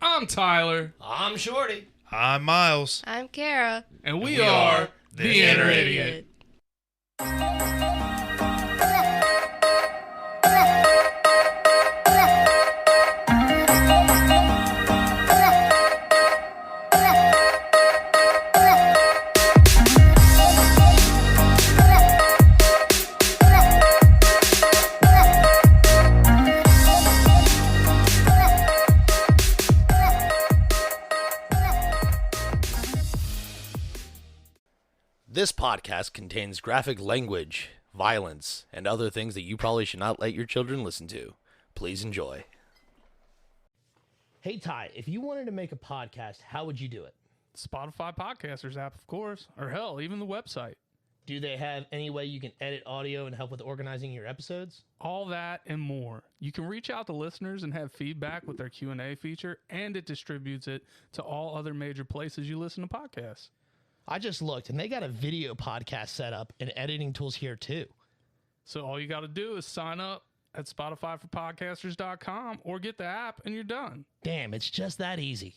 I'm Tyler. I'm Shorty. I'm Miles. I'm Kara. And we are The Inner Idiot. This podcast contains graphic language, violence, and other things that you probably should not let your children listen to. Please enjoy. Hey, Ty, if you wanted to make a podcast, how would you do it? Spotify Podcasters app, of course. Or hell, even the website. Do they have any way you can edit audio and help with organizing your episodes? All that and more. You can reach out to listeners and have feedback with their Q&A feature, and it distributes it to all other major places you listen to podcasts. I just looked, and they got a video podcast set up and editing tools here, too. So all you got to do is sign up at SpotifyForPodcasters.com or get the app, and you're done. Damn, it's just that easy.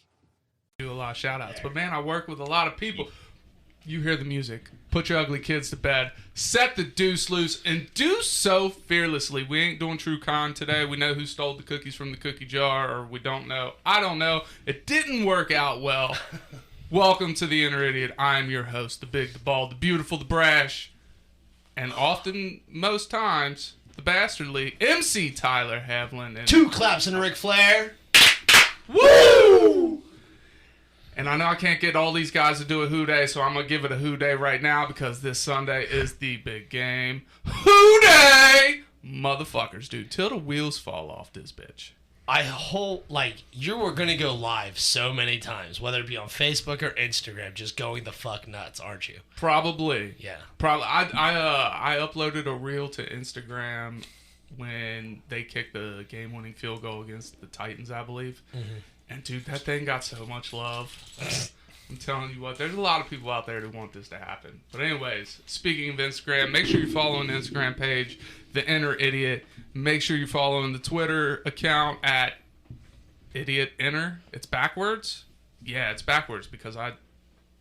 Do a lot of shout-outs. But, man, I work with a lot of people. You hear the music. Put your ugly kids to bed. Set the deuce loose, and do so fearlessly. We ain't doing true crime today. We know who stole the cookies from the cookie jar, or we don't know. I don't know. It didn't work out well. Welcome to The Inner Idiot. I'm your host, the big, the bald, the beautiful, the brash, and often, most times, the bastardly MC Tyler Havlin. And Two claps and Ric Flair. woo! And I know I can't get all these guys to do a Who Day, so I'm going to give it a Who Day right now because this Sunday is the big game. Who Day! Motherfuckers, dude, till the wheels fall off this bitch. I hope, you were going to go live so many times, whether it be on Facebook or Instagram, just going the fuck nuts, aren't you? Probably. Yeah. Probably. I uploaded a reel to Instagram when they kicked the game-winning field goal against the Titans, I believe. Mm-hmm. And, dude, that thing got so much love. I'm telling you what, there's a lot of people out there that want this to happen. But anyways, speaking of Instagram, make sure you're following the Instagram page, The Inner Idiot. Make sure you're following the Twitter account at Idiot Inner. It's backwards? Yeah, it's backwards because I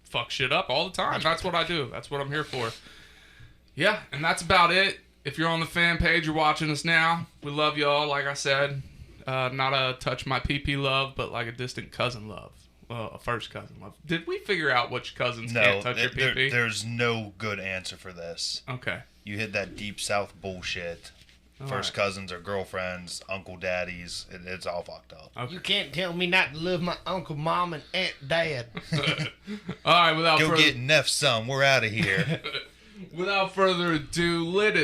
fuck shit up all the time. That's what I do. That's what I'm here for. Yeah, and that's about it. If you're on the fan page, you're watching us now. We love y'all, like I said. Not a touch my pee-pee love, but like a distant cousin love. Well, a first cousin love. Did we figure out which cousins can't touch your pee-pee? There's no good answer for this. Okay. You hit that deep south bullshit. First cousins or girlfriends, uncle daddies. It's all fucked up. Okay. You can't tell me not to love my uncle, mom, and aunt, dad. All right, without Go further... get Neff some. We're out of here. Without further ado, let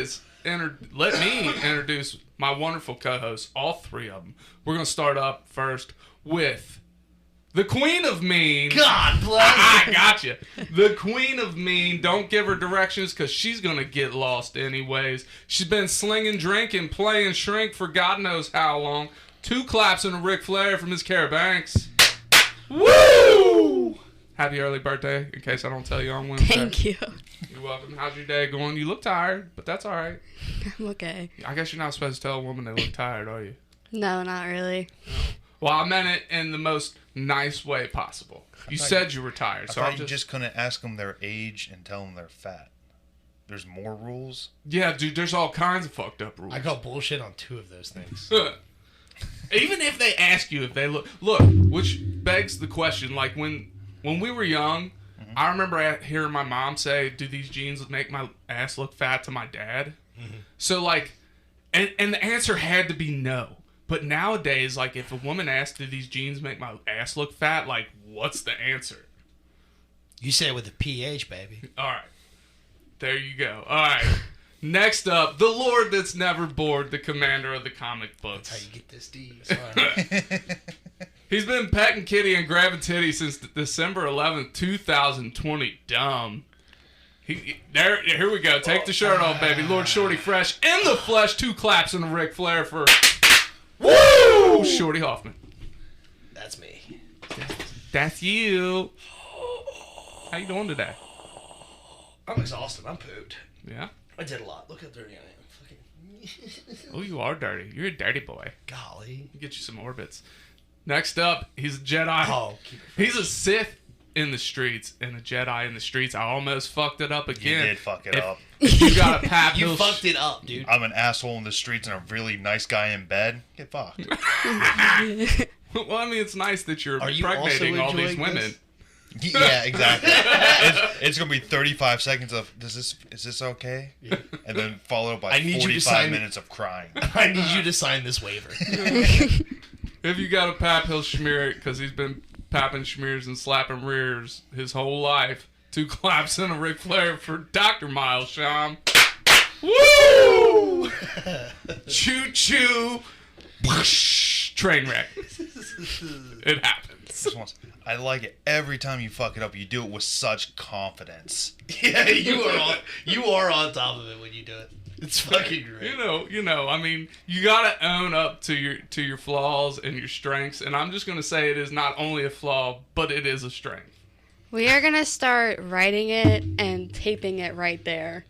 me introduce my wonderful co-hosts, all three of them. We're going to start up first with the Queen of Mean. God bless. I got you. The Queen of Mean. Don't give her directions because she's going to get lost anyways. She's been slinging, drinking, playing shrink for God knows how long. Two claps and a Ric Flair from Miss Kara Banks. Woo! Happy early birthday, in case I don't tell you on Wednesday. Thank you. You're welcome. How's your day going? You look tired, but that's all right. I'm okay. I guess you're not supposed to tell a woman they look tired, are you? No, not really. No. Well, I meant it in the most nice way possible. You said you were tired, so I'm just couldn't ask them their age and tell them they're fat. There's more rules? Yeah, dude, there's all kinds of fucked up rules. I call bullshit on two of those things. Even if they ask you if they look, which begs the question, like when we were young, mm-hmm. I remember hearing my mom say, do these jeans make my ass look fat to my dad? Mm-hmm. So, and the answer had to be no. But nowadays, if a woman asks, do these jeans make my ass look fat, what's the answer? You say it with a PH, baby. All right. There you go. All right. Next up, the Lord that's never bored, the commander of the comic books. That's how you get this D. Sorry. He's been petting kitty and grabbing titty since December 11th, 2020. Dumb. Here we go. Take the shirt off, baby. Lord Shorty Fresh in the flesh. Two claps and a Ric Flair for... Woo! Shorty Hoffman. That's me. That's you. How you doing today? I'm exhausted. I'm pooped. Yeah? I did a lot. Look how dirty I am. Oh, you are dirty. You're a dirty boy. Golly. Get you some orbits. Next up, he's a Jedi. Oh, He's a Sith in the streets and a Jedi in the streets. I almost fucked it up You again. did fuck it up. If you got a pap, you he'll fucked it up, dude. I'm an asshole in the streets and a really nice guy in bed. Get fucked. Well, I mean, it's nice that you're Are you also impregnating all these enjoying women. this? Yeah, exactly. It's gonna be 35 seconds of is this okay? Yeah. And then followed by I need you to 45 sign- minutes of crying. I need you to sign this waiver. If you got a pap, he'll smear it because he's been papping schmears and slapping rears his whole life. 2 claps and a Ric Flair for Dr. Miles Sham. Woo! Choo choo. Train wreck. It happens. I like it. Every time you fuck it up, you do it with such confidence. Yeah, you are on top of it when you do it. It's fucking great. You know. I mean, you gotta own up to your flaws and your strengths. And I'm just gonna say it is not only a flaw, but it is a strength. We are going to start writing it and taping it right there.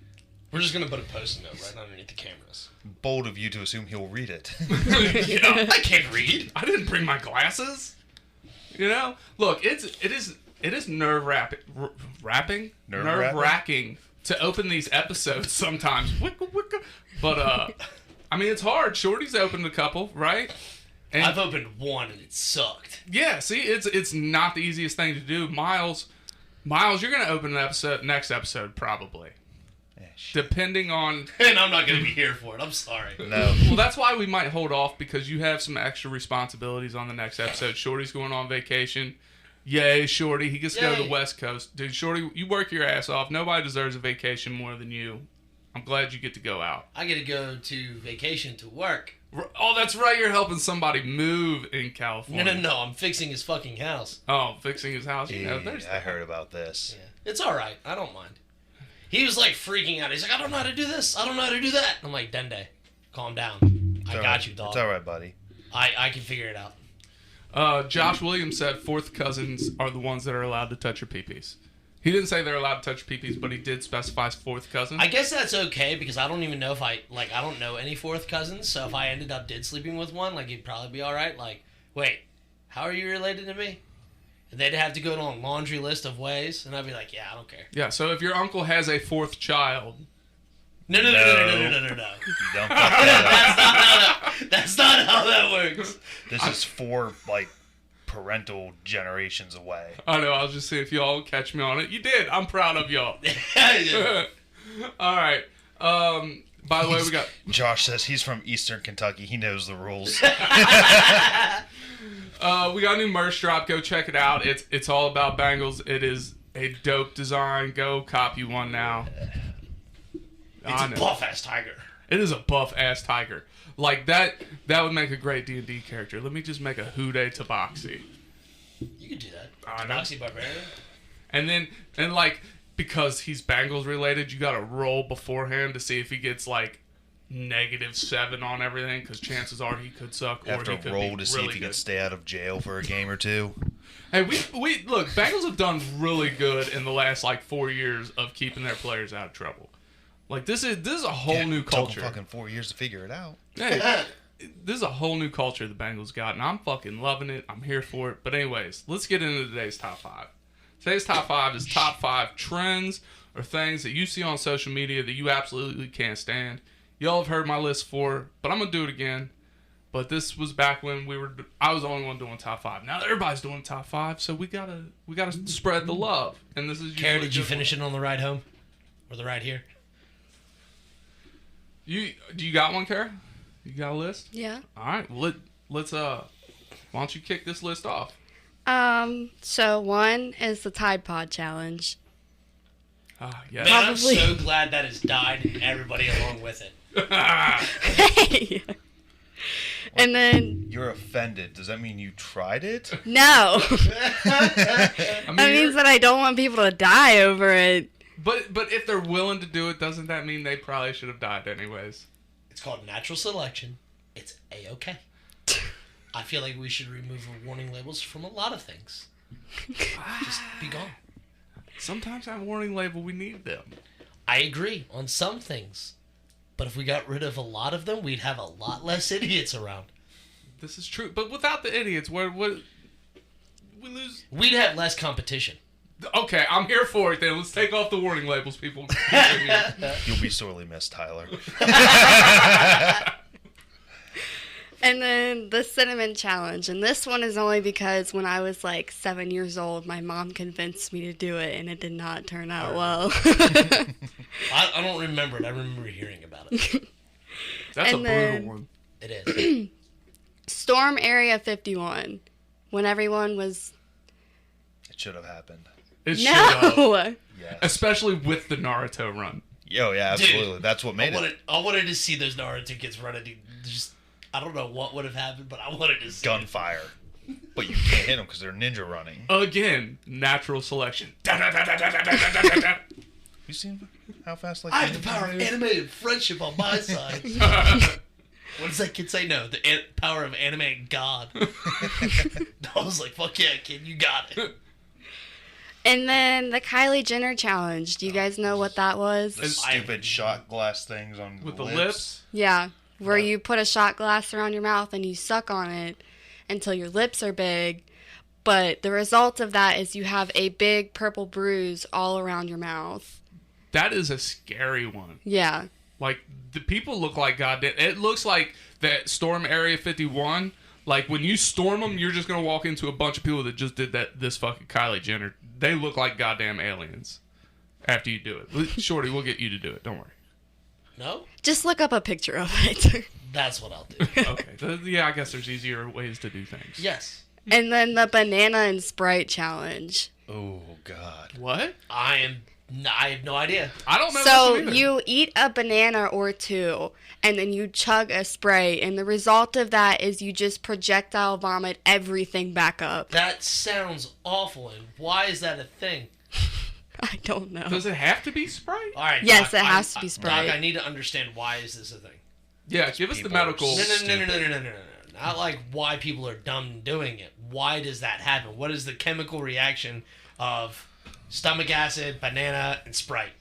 We're just gonna put a post-it note right underneath the cameras. Bold of you to assume he'll read it. Yeah. I can't read. I didn't bring my glasses. You know, look, it is nerve-wracking to open these episodes sometimes. But I mean, it's hard. Shorty's opened a couple, right? And I've opened one and it sucked. yeah, see, it's not the easiest thing to do. Miles, you're gonna open an next episode probably, depending on. And I'm not gonna be here for it. I'm sorry. No. Well, that's why we might hold off because you have some extra responsibilities on the next episode. Shorty's going on vacation. Yay, Shorty. He gets to go to the Yay. West Coast. Dude, Shorty, you work your ass off. Nobody deserves a vacation more than you. I'm glad you get to go out. I get to go to vacation to work. Oh, that's right. You're helping somebody move in California. No. I'm fixing his fucking house. Oh, fixing his house. You know, Yeah, there's I heard about this. Yeah. It's alright. I don't mind. He was like freaking out. He's like, I don't know how to do this. I don't know how to do that. I'm like, Dende, calm down. I got you, dog. It's alright, buddy. I can figure it out. Josh Williams said fourth cousins are the ones that are allowed to touch your peepees. He didn't say they're allowed to touch peepees, but he did specify fourth cousin. I guess that's okay because I don't even know if I don't know any fourth cousins. So if I ended up sleeping with one, like it'd probably be all right. Like, wait, how are you related to me? And they'd have to go down a laundry list of ways, and I'd be like, yeah, I don't care. Yeah, so if your uncle has a fourth child, No. You don't fuck that up. That's not how that works. This is 4 parental generations away. I know, I was just saying if y'all catch me on it. You did. I'm proud of y'all. Yeah. All right. By the way, we got Josh says he's from Eastern Kentucky. He knows the rules. we got a new merch drop. Go check it out. It's all about Bengals. It is a dope design. Go cop you one now. It's a buff-ass tiger. It is a buff-ass tiger. Like, that would make a great D&D character. Let me just make a Hude Tabaxi. You could do that. I know. Tabaxi Barbarian. And because he's Bengals related, you gotta roll beforehand to see if he gets, -7 on everything, because chances are he could suck, or Have he to could roll be to see really if he good. can stay out of jail for a game or two. Hey, we look, Bengals have done really good in the last, 4 years of keeping their players out of trouble. This is a whole new culture. Took fucking 4 years to figure it out. Hey, this is a whole new culture the Bengals got, and I'm fucking loving it. I'm here for it. But anyways, let's get into today's top 5. Today's top 5 is top 5 trends or things that you see on social media that you absolutely can't stand. Y'all have heard my list before, but I'm gonna do it again. But this was back when I was the only one doing top 5. Now everybody's doing top 5, so we gotta spread the love. And this is Kara, did you finish it on the ride home, or the ride here? Do you got one, Kara? You got a list? Yeah. All right. Well, let's why don't you kick this list off? So one is the Tide Pod challenge. Yeah. Man, I'm Probably. so glad that has died and everybody along with it. Hey. And then You're offended. Does that mean you tried it? no, I mean, that means that I don't want people to die over it. but if they're willing to do it, doesn't that mean they probably should have died anyways? It's called natural selection. It's A-okay. I feel like we should remove warning labels from a lot of things. Just be gone. Sometimes that warning label, we need them. I agree on some things. But if we got rid of a lot of them, we'd have a lot less idiots around. This is true, but without the idiots, what we lose. We'd have less competition. Okay, I'm here for it. Then let's take off the warning labels, people. You'll be sorely missed, Tyler. And then the cinnamon challenge. And this one is only because when I was like 7 years old, my mom convinced me to do it, and it did not turn out well. I don't remember it. I remember hearing about it. That's And a then- brutal one. It is. Storm Area 51. When everyone was... It should have happened. It should have. No! Yes. Especially with the Naruto run. Yo, yeah, absolutely. Dude, That's what made it. I wanted to see those Naruto kids running. Just, I don't know what would have happened, but I wanted to see it. Gunfire. But you can't hit them because they're ninja running. Again, natural selection. You seen how fast like I have the power of animated friendship on my side. What does that kid say? No, the power of animated God. I was like, fuck yeah, kid, you got it. And then the Kylie Jenner challenge. Do you guys know what that was? The stupid shot glass things on With the the lips. lips. Yeah, where you put a shot glass around your mouth and you suck on it until your lips are big. But the result of that is you have a big purple bruise all around your mouth. That is a scary one. Yeah. Like, the people look like goddamn... It looks like that Storm Area 51. Like, when you storm them, you're just going to walk into a bunch of people that just did this fucking Kylie Jenner. They look like goddamn aliens after you do it. Shorty, we'll get you to do it. Don't worry. No? Just look up a picture of it. That's what I'll do. Okay. Yeah, I guess there's easier ways to do things. Yes. And then the banana and Sprite challenge. Oh, God. What? I have no idea. I don't know. So this one either. you eat a banana or two, and then you chug a Sprite, and the result of that is you just projectile vomit everything back up. That sounds awful, and why is that a thing? I don't know. Does it have to be Sprite? All right. Yes, Doc, it has to be Sprite. Doc, I need to understand why is this a thing? Yeah, give us the people medical. are No. Not like why people are dumb doing it. Why does that happen? What is the chemical reaction of stomach acid, banana, and Sprite?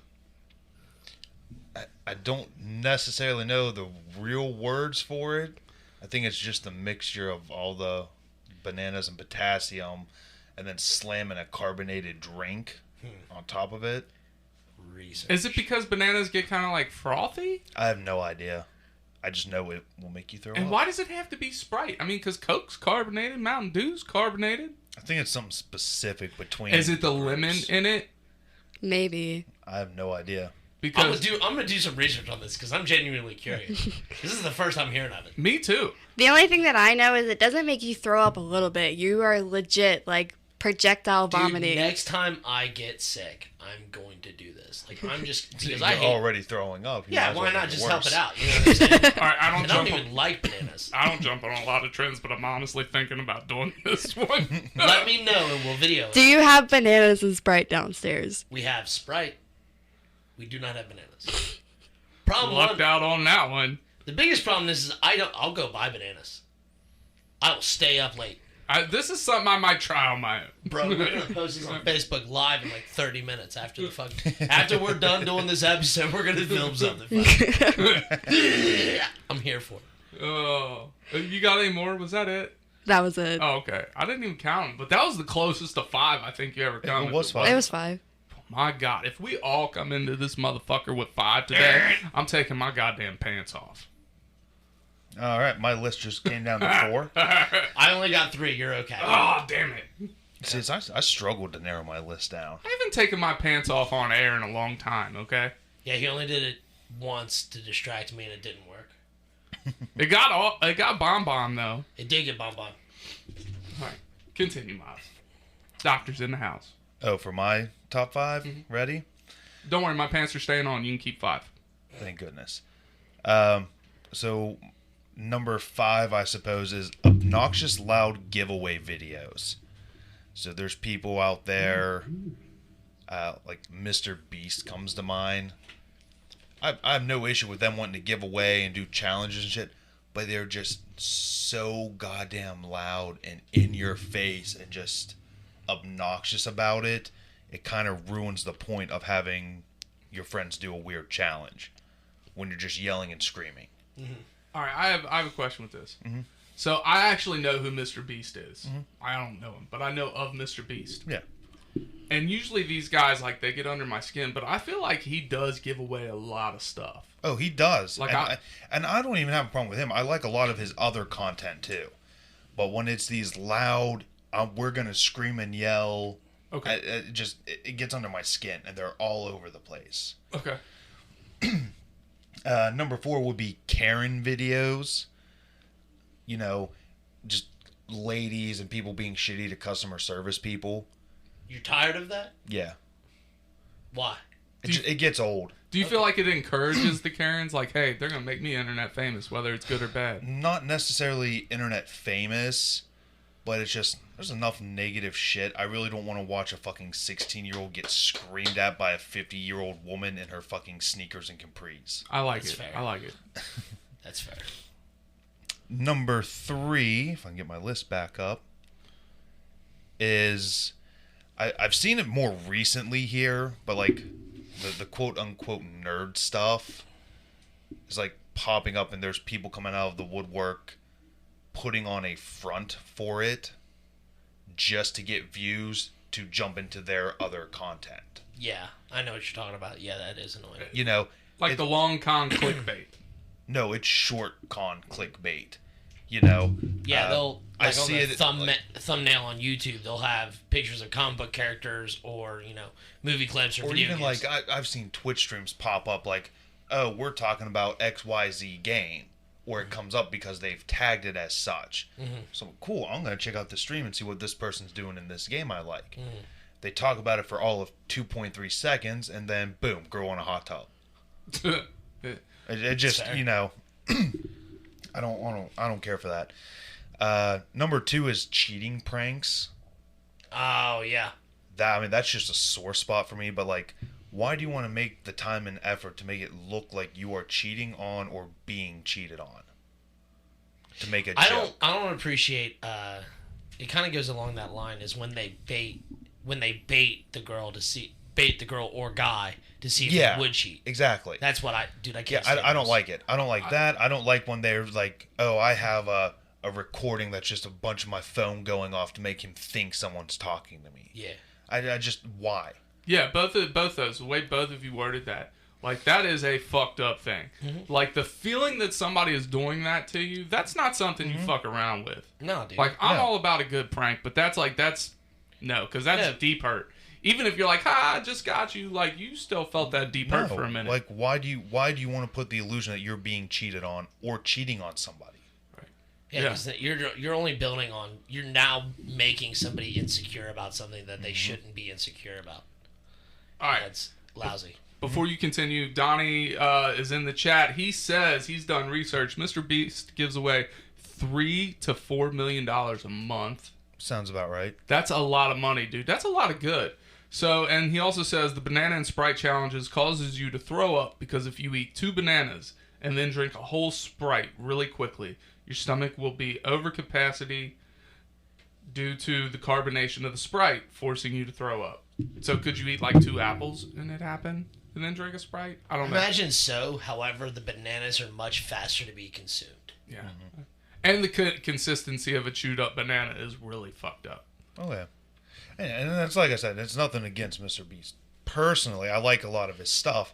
I don't necessarily know the real words for it. I think it's just a mixture of all the bananas and potassium and then slamming a carbonated drink on top of it. Research. Is it because bananas get kind of like frothy? I have no idea. I just know it will make you throw And up. why does it have to be Sprite? I mean, because Coke's carbonated, Mountain Dew's carbonated. I think it's something specific between. Is it the groups. lemon in it? Maybe. I have no idea. Because I'm gonna do some research on this because I'm genuinely curious. This is the first I'm hearing of it. me too. The only thing that I know is it doesn't make you throw up a little bit. You are legit, like, projectile Dude, vomiting. next time I get sick, I'm going to do this. Like I'm just because You're I hate. already throwing up. You might Yeah, as why well not make just it help worse. it out? You know what I'm saying? All right, I don't And I don't jump. even like bananas. I don't jump on a lot of trends, but I'm honestly thinking about doing this one. Let me know and we'll video Do it. you have bananas and Sprite downstairs? We have Sprite. We do not have bananas. Problem Lucked one. out on that one. The biggest problem is I'll go buy bananas. I will stay up late. This is something I might try on my own. Bro, we're gonna post this on Facebook Live in like 30 minutes after after we're done doing this episode. We're gonna film something. I'm here for it. Oh, you got any more? Was that it? That was it. Oh, okay. I didn't even count them, but that was the closest to 5 I think you ever come. It was 5. It was 5. My God, if we all come into this motherfucker with 5 today, I'm taking my goddamn pants off. All right, my list just came down to 4. I only got 3. You're okay. Oh, damn it. See, I struggled to narrow my list down. I haven't taken my pants off on air in a long time, okay? Yeah, he only did it once to distract me, and it didn't work. It got bomb though. It did get bomb. All right, continue, Miles. Doctor's in the house. Oh, for my top 5? Ready? Don't worry, my pants are staying on. You can keep 5. Thank goodness. So number 5, I suppose, is obnoxious loud giveaway videos. So there's people out there, like Mr. Beast comes to mind. I have no issue with them wanting to give away and do challenges and shit, but they're just so goddamn loud and in your face and just obnoxious about it. It kind of ruins the point of having your friends do a weird challenge when you're just yelling and screaming. All right, I have a question with this. So I actually know who Mr. Beast is. I don't know him, but I know of Mr. Beast. Yeah. And usually these guys, like, they get under my skin, but I feel like he does give away a lot of stuff. Oh, he does. Like and I don't even have a problem with him. I like a lot of his other content too. But when it's these loud, we're gonna scream and yell. Okay. It gets under my skin, and they're all over the place. Okay. Number 4 would be Karen videos. You know, just ladies and people being shitty to customer service people. You're tired of that? Yeah. Why? It gets old. Do you feel like it encourages the Karens? Like, hey, they're going to make me internet famous, whether it's good or bad. Not necessarily internet famous, but it's just, there's enough negative shit. I really don't want to watch a fucking 16-year-old get screamed at by a 50-year-old woman in her fucking sneakers and capris. I like That's it. fair. I like it. That's fair. Number 3, if I can get my list back up, is... I've seen it more recently here, but like the quote-unquote nerd stuff is like popping up, and there's people coming out of the woodwork putting on a front for it just to get views to jump into their other content. Yeah, I know what you're talking about. Yeah, that is annoying. You know, Like the long con clickbait. no, it's short con clickbait. You know, Yeah, they'll I like on see the it thumbnail on YouTube. They'll have pictures of comic book characters, or movie clips, or video even games. like I've seen Twitch streams pop up like, oh, we're talking about XYZ game, or it comes up because they've tagged it as such. So cool, I'm gonna check out the stream and see what this person's doing in this game I like. They talk about it for all of 2.3 seconds, and then boom, girl in a hot tub. It just Fair. I don't care for that. Number 2 is cheating pranks. Oh yeah, That's just a sore spot for me. But like, why do you want to make the time and effort to make it look like you are cheating on or being cheated on? To make a joke. I don't appreciate. It kind of goes along that line is when they bait the girl or guy to see if they would cheat. Exactly. That's what I can't. I don't like it. I don't like that. I don't like when they're like, oh, I have a recording that's just a bunch of my phone going off to make him think someone's talking to me. Yeah. I just, why? Yeah, both those. The way both of you worded that, like, that is a fucked up thing. Like, the feeling that somebody is doing that to you, that's not something you fuck around with. No, dude. Like, I'm all about a good prank, but that's no, because that's deep hurt. Even if you're like, I just got you, like, you still felt that deep hurt for a minute. Like, why do you want to put the illusion that you're being cheated on or cheating on somebody? Yeah, because you're only building on, you're now making somebody insecure about something that they shouldn't be insecure about. All right. That's lousy. Before you continue, Donnie is in the chat. He says he's done research. Mr. Beast gives away $3 to $4 million a month. Sounds about right. That's a lot of money, dude. That's a lot of good. So, and he also says the banana and Sprite challenges causes you to throw up because if you eat 2 bananas and then drink a whole Sprite really quickly, your stomach will be over capacity due to the carbonation of the Sprite, forcing you to throw up. So could you eat like 2 apples and it happen and then drink a Sprite? I don't know. Imagine so. However, the bananas are much faster to be consumed. Yeah. And the consistency of a chewed up banana is really fucked up. Oh, yeah. And that's, like I said, it's nothing against Mr. Beast. Personally, I like a lot of his stuff.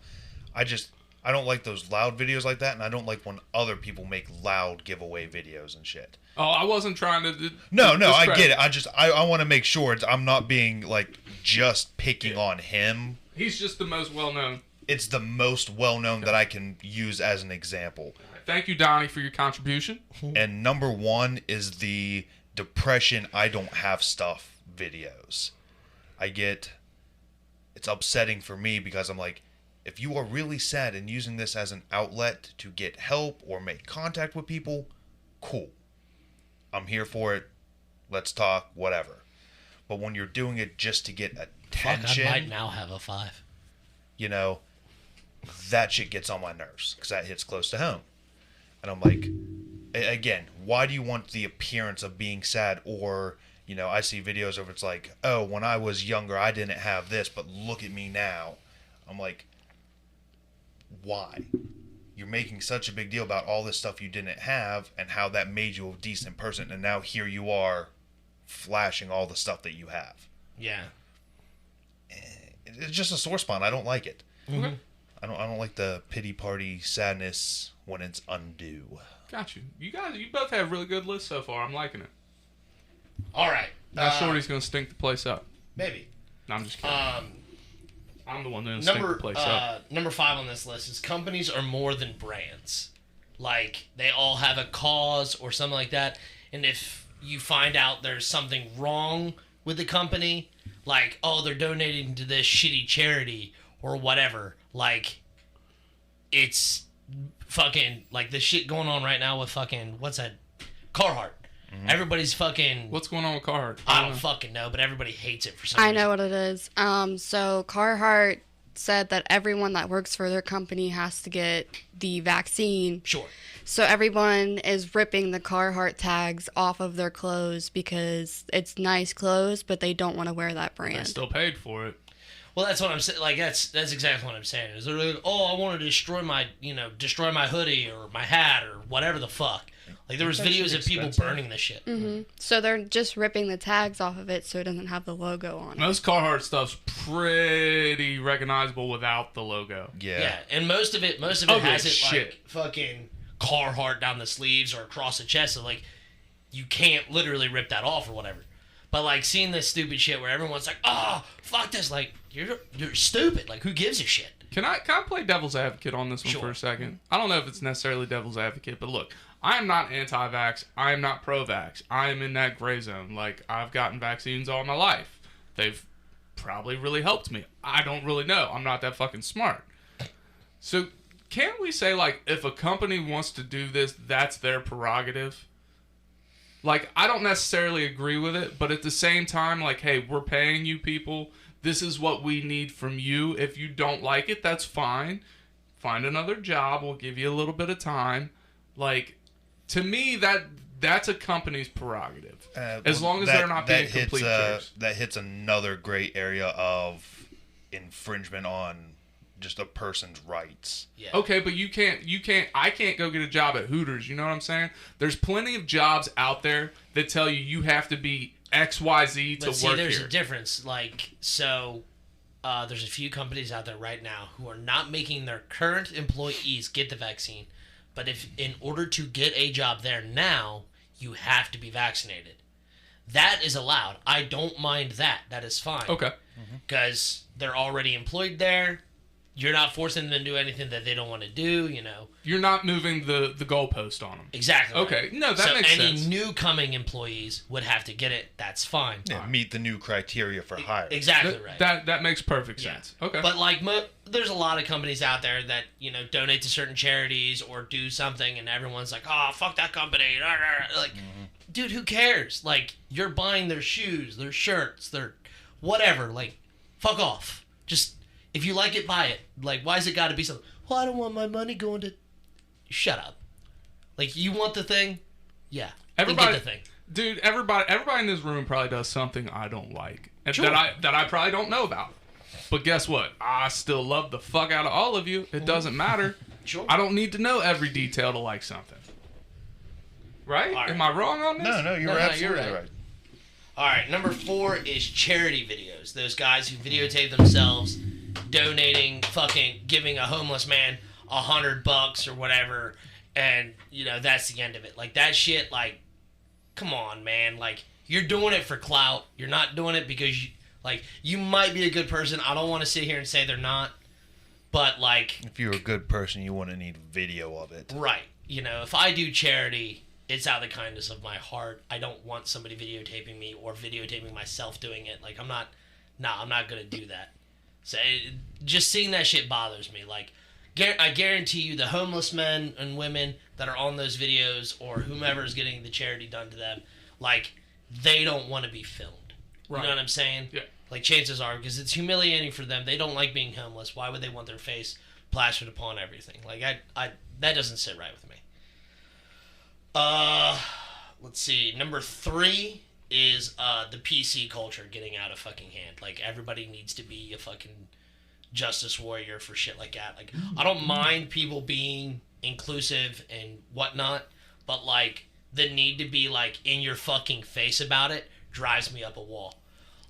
I don't like those loud videos like that, and I don't like when other people make loud giveaway videos and shit. Oh, I wasn't trying to... No, I get it. I want to make sure I'm not being, like, just picking on him. He's just the most well-known. It's the most well-known that I can use as an example. Thank you, Donnie, for your contribution. And number 1 is the depression I don't have stuff videos. It's upsetting for me because I'm like, if you are really sad and using this as an outlet to get help or make contact with people, cool. I'm here for it. Let's talk, whatever. But when you're doing it just to get attention... Fuck, I might now have a 5. That shit gets on my nerves because that hits close to home. And I'm like, again, why do you want the appearance of being sad? Or, I see videos of it's like, oh, when I was younger, I didn't have this, but look at me now. I'm like, why? you're making such a big deal about all this stuff you didn't have and how that made you a decent person, and now here you are flashing all the stuff that you have. Yeah. It's just a sore spot. I don't like it. Mm-hmm. I don't like the pity party sadness when it's undue. Got you. You both have really good lists so far. I'm liking it. All right. Now Shorty's gonna stink the place up. Maybe. No, I'm just kidding. I'm the one that's gonna stink the place up. Number 5 on this list is companies are more than brands. Like, they all have a cause or something like that. And if you find out there's something wrong with the company, like, oh, they're donating to this shitty charity or whatever, like, it's fucking, like, the shit going on right now with fucking, what's that? Carhartt. Mm-hmm. Everybody's fucking... What's going on with Carhartt? I don't fucking know, but everybody hates it for some reason. I know what it is. So Carhartt said that everyone that works for their company has to get the vaccine. Sure. So everyone is ripping the Carhartt tags off of their clothes because it's nice clothes, but they don't want to wear that brand. They still paid for it. Well, that's what I'm saying. Like, that's exactly what I'm saying. Is they're like, oh, I want to destroy my hoodie or my hat or whatever the fuck. Like, there was videos of people burning this shit. Mm-hmm. So they're just ripping the tags off of it so it doesn't have the logo on it. Most Carhartt stuff's pretty recognizable without the logo. Yeah, and most of it has it like fucking Carhartt down the sleeves or across the chest. So, like, you can't literally rip that off or whatever. But, like, seeing this stupid shit where everyone's like, oh, fuck this. Like, you're stupid. Like, who gives a shit? Can I play devil's advocate on this one for a second? I don't know if it's necessarily devil's advocate, but look, I am not anti-vax. I am not pro-vax. I am in that gray zone. Like, I've gotten vaccines all my life. They've probably really helped me. I don't really know. I'm not that fucking smart. So, can't we say, like, if a company wants to do this, that's their prerogative? Like, I don't necessarily agree with it, but at the same time, like, hey, we're paying you people. This is what we need from you. If you don't like it, that's fine. Find another job. We'll give you a little bit of time. Like, to me, that's a company's prerogative. As long as they're not being complete jerks. That hits another great area of infringement on just a person's rights. Yeah. Okay, but I can't go get a job at Hooters, you know what I'm saying? There's plenty of jobs out there that tell you have to be XYZ to work here. There's a difference. Like, so there's a few companies out there right now who are not making their current employees get the vaccine. But if in order to get a job there now, you have to be vaccinated. That is allowed. I don't mind that. That is fine. Okay. Because they're already employed there. You're not forcing them to do anything that they don't want to do, you know. You're not moving the goalpost on them. Exactly. Okay. Right. No, that makes sense. So any new coming employees would have to get it. That's fine. Yeah, meet the new criteria for hire. Exactly right. That makes perfect sense. Okay. But, like, there's a lot of companies out there that, you know, donate to certain charities or do something, and everyone's like, oh, fuck that company. Like, dude, who cares? Like, you're buying their shoes, their shirts, their whatever. Like, fuck off. Just... if you like it, buy it. Like, why has it got to be something? Well, I don't want my money going to... Shut up. Like, you want the thing? Yeah. Everybody, get the thing. Dude, everybody in this room probably does something I don't like. And Sure. that I probably don't know about. But guess what? I still love the fuck out of all of you. It doesn't matter. Sure. I don't need to know every detail to like something. Right? All right. Am I wrong on this? No, you're absolutely right. All right, number 4 is charity videos. Those guys who videotape themselves donating, fucking giving a homeless man $100 or whatever, and, you know, that's the end of it. Like, that shit, like, come on, man. Like, you're doing it for clout. You're not doing it because, you might be a good person. I don't want to sit here and say they're not, but, like... if you're a good person, you wouldn't need video of it. Right. You know, if I do charity, it's out of the kindness of my heart. I don't want somebody videotaping me or videotaping myself doing it. Like, I'm not going to do that. So, just seeing that shit bothers me. Like, I guarantee you the homeless men and women that are on those videos or whomever is getting the charity done to them, like, they don't want to be filmed. Right. You know what I'm saying? Yeah. Like, chances are, because it's humiliating for them. They don't like being homeless. Why would they want their face plastered upon everything? Like, that doesn't sit right with me. Let's see. Number 3 is the PC culture getting out of fucking hand. Like, everybody needs to be a fucking justice warrior for shit like that. Like, I don't mind people being inclusive and whatnot, but like the need to be like in your fucking face about it drives me up a wall.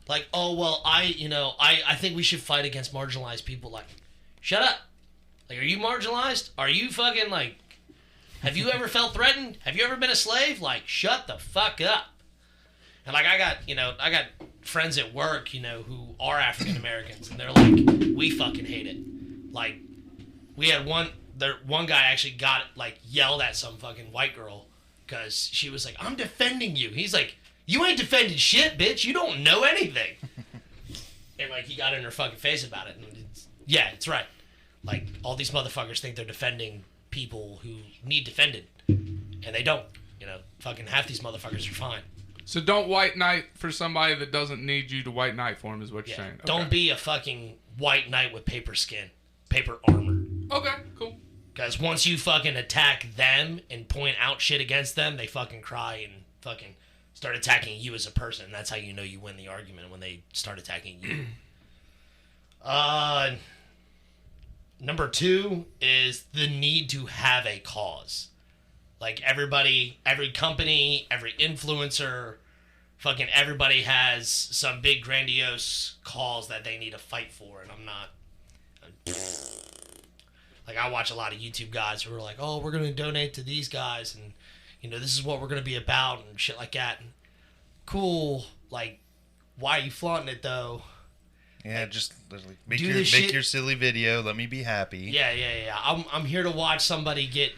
Like, oh well, I think we should fight against marginalized people. Like, shut up. Like, are you marginalized? Are you fucking like? Have you ever felt threatened? Have you ever been a slave? Like, shut the fuck up. And like, I got friends at work, who are African Americans, and they're like, we fucking hate it. Like, we had one guy actually got like yelled at some fucking white girl because she was like, I'm defending you. He's like, you ain't defending shit, bitch. You don't know anything. And like, he got in her fucking face about it. And it's right. Like, all these motherfuckers think they're defending people who need defended, and they don't. Fucking half these motherfuckers are fine. So don't white knight for somebody that doesn't need you to white knight for him, is what you're saying. Okay. Don't be a fucking white knight with paper skin, paper armor. Okay, cool. Because once you fucking attack them and point out shit against them, they fucking cry and fucking start attacking you as a person. That's how you know you win the argument, when they start attacking you. Number 2 is the need to have a cause. Like, everybody, every company, every influencer, fucking everybody has some big grandiose cause that they need to fight for, and I'm not. Like, I watch a lot of YouTube guys who are like, oh, we're going to donate to these guys, and, this is what we're going to be about, and shit like that. And cool. Like, why are you flaunting it, though? Yeah, like, just make your silly video. Let me be happy. Yeah. I'm here to watch somebody get,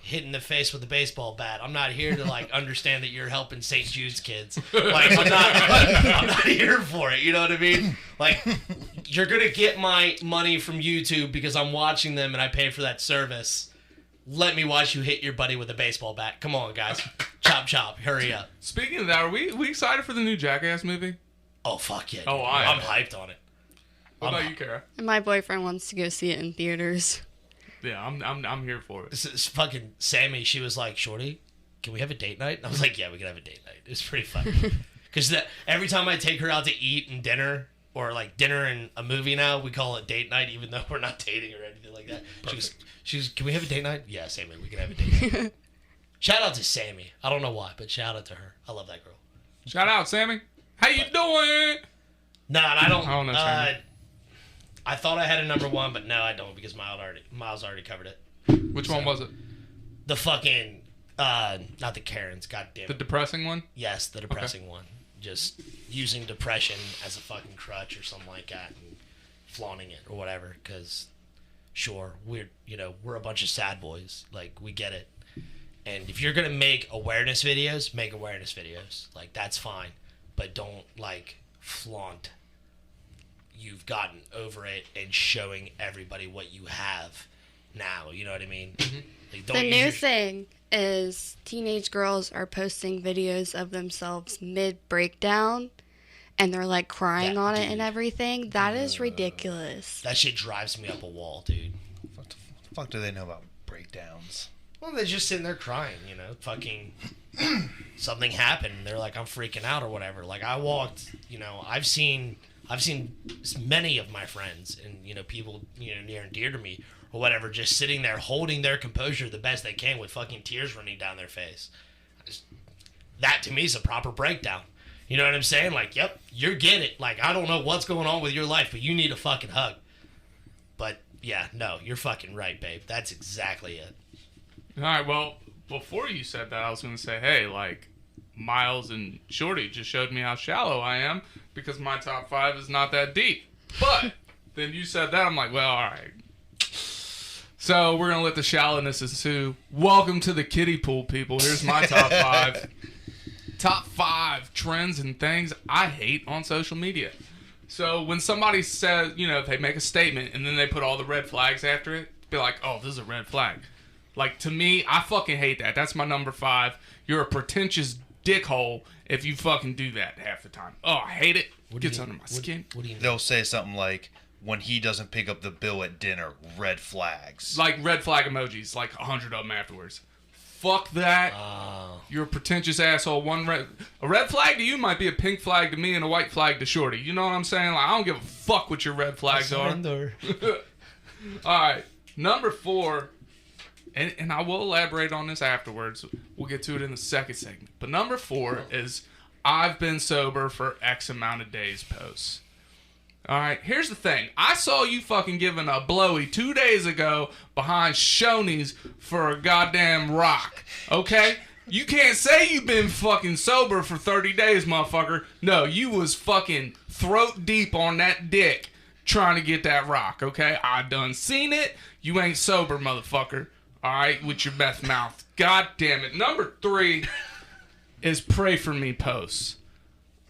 hit in the face with a baseball bat. I'm not here to like understand that you're helping St. Jude's kids. Like, I'm not here for it. You know what I mean? Like, you're gonna get my money from YouTube because I'm watching them and I pay for that service. Let me watch you hit your buddy with a baseball bat. Come on, guys. Chop chop. Hurry up. Speaking of that, are we excited for the new Jackass movie? Oh fuck yeah! Oh, I'm hyped on it. What about you, Kara? And my boyfriend wants to go see it in theaters. Yeah, I'm here for it. It's fucking Sammy, she was like, Shorty, can we have a date night? And I was like, yeah, we can have a date night. It was pretty fun. Because every time I take her out to eat and dinner, or like dinner and a movie now, we call it date night, even though we're not dating or anything like that. She was, can we have a date night? Yeah, Sammy, we can have a date night. Shout out to Sammy. I don't know why, but shout out to her. I love that girl. Shout out, Sammy. How you doing? No, and I don't know, Sammy. I thought I had a number 1, but no, I don't, because Miles already covered it. Which one was it? The fucking, not the Karens, goddamn it. The depressing one? Yes, the depressing one. Just using depression as a fucking crutch or something like that, and flaunting it or whatever, because, sure, we're a bunch of sad boys. Like, we get it. And if you're going to make awareness videos, make awareness videos. Like, that's fine. But don't, like, flaunt you've gotten over it and showing everybody what you have now. You know what I mean? Mm-hmm. Like, the new thing is teenage girls are posting videos of themselves mid-breakdown, and they're, like, crying on it and everything. That is ridiculous. That shit drives me up a wall, dude. What the fuck do they know about breakdowns? Well, they're just sitting there crying, fucking something happened. And they're like, I'm freaking out or whatever. Like, I walked, I've seen many of my friends and, people, near and dear to me or whatever, just sitting there holding their composure the best they can with fucking tears running down their face. That to me is a proper breakdown. You know what I'm saying? Like, yep, you get it. Like, I don't know what's going on with your life, but you need a fucking hug. But yeah, no, you're fucking right, babe. That's exactly it. All right, well, before you said that, I was going to say, hey, like, Miles and Shorty just showed me how shallow I am because my top 5 is not that deep. But then you said that, I'm like, well, all right. So we're going to let the shallowness ensue. Welcome to the kiddie pool, people. Here's my top 5. Top 5 trends and things I hate on social media. So when somebody says, they make a statement and then they put all the red flags after it, be like, oh, this is a red flag. Like, to me, I fucking hate that. That's my number 5. You're a pretentious dickhole if you fucking do that half the time. Oh, I hate it. Gets under my skin. What do you mean? They'll say something like, when he doesn't pick up the bill at dinner, red flags. Like red flag emojis, like 100 of them afterwards. fuck that. You're a pretentious asshole. A red flag to you might be a pink flag to me and a white flag to Shorty. You know what I'm saying? Like, I don't give a fuck what your red flags are. All right, number 4, and I will elaborate on this afterwards. We'll get to it in the second segment. But number 4 is I've been sober for X amount of days posts. All right, here's the thing. I saw you fucking giving a blowy 2 days ago behind Shoney's for a goddamn rock, okay? You can't say you've been fucking sober for 30 days, motherfucker. No, you was fucking throat deep on that dick trying to get that rock, okay? I done seen it. You ain't sober, motherfucker. All right, with your meth mouth. God damn it. Number 3 is pray for me posts.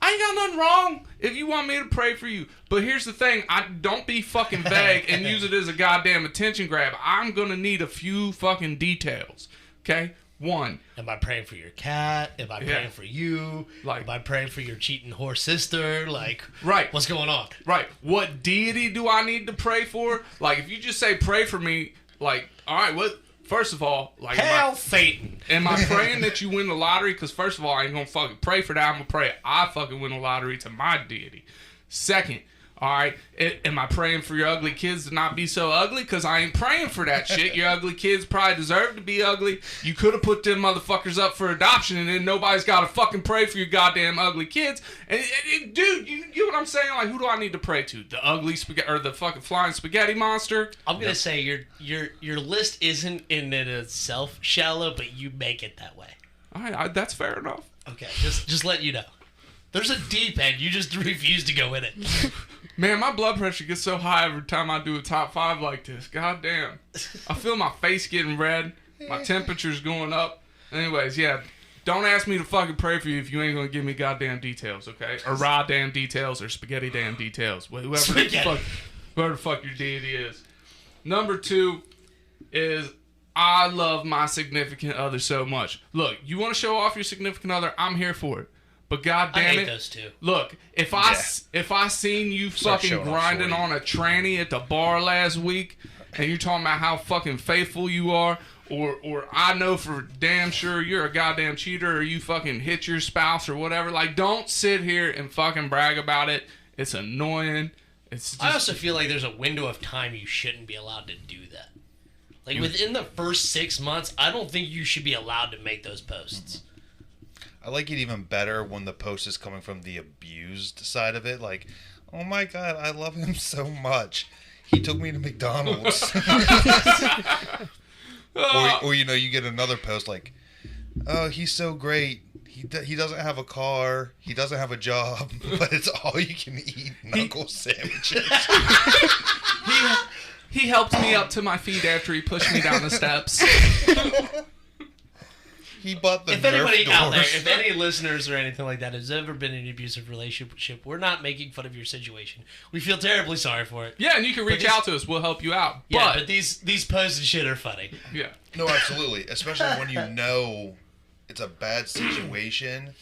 I ain't got nothing wrong if you want me to pray for you. But here's the thing. Don't be fucking vague and use it as a goddamn attention grab. I'm going to need a few fucking details, okay? 1. Am I praying for your cat? Am I praying for you? Like, am I praying for your cheating whore sister? Like, right. What's going on? Right. What deity do I need to pray for? Like, if you just say pray for me, like, all right, what? First of all, like, Hail Satan. Am I praying that you win the lottery? Because first of all, I ain't gonna fucking pray for that. I'm gonna pray I fucking win the lottery to my deity. Second, all right, am I praying for your ugly kids to not be so ugly? Because I ain't praying for that shit. Your ugly kids probably deserve to be ugly. You could have put them motherfuckers up for adoption, and then nobody's got to fucking pray for your goddamn ugly kids. And dude, you get what I'm saying? Like, who do I need to pray to? The ugly spaghetti or the fucking flying spaghetti monster? I'm gonna say your list isn't in itself shallow, but you make it that way. All right, that's fair enough. Okay, just let you know. There's a deep end. You just refuse to go in it. Man, my blood pressure gets so high every time I do a top 5 like this. God damn. I feel my face getting red. My temperature's going up. Anyways, yeah. Don't ask me to fucking pray for you if you ain't gonna give me goddamn details, okay? Or raw damn details or spaghetti damn details. Whoever the fuck your deity is. Number 2 is I love my significant other so much. Look, you want to show off your significant other? I'm here for it. But goddamn I hate it, those two. Look, if I seen you fucking grinding on a tranny at the bar last week, and you're talking about how fucking faithful you are, or I know for damn sure you're a goddamn cheater, or you fucking hit your spouse or whatever, like, don't sit here and fucking brag about it. It's annoying. It's just, I also feel like there's a window of time you shouldn't be allowed to do that. Like, within the first 6 months, I don't think you should be allowed to make those posts. I like it even better when the post is coming from the abused side of it. Like, oh my God, I love him so much. He took me to McDonald's. or you know, you get another post like, oh, he's so great. He doesn't have a car. He doesn't have a job. But it's all you can eat knuckle sandwiches. He helped me up to my feet after he pushed me down the steps. He bought the If anybody Nerf out there, doors. if any listeners or anything like that has ever been in an abusive relationship, we're not making fun of your situation. We feel terribly sorry for it. Yeah, and you can reach out to us. We'll help you out. Yeah, but these posts and shit are funny. Yeah. No, absolutely. Especially when you know it's a bad situation.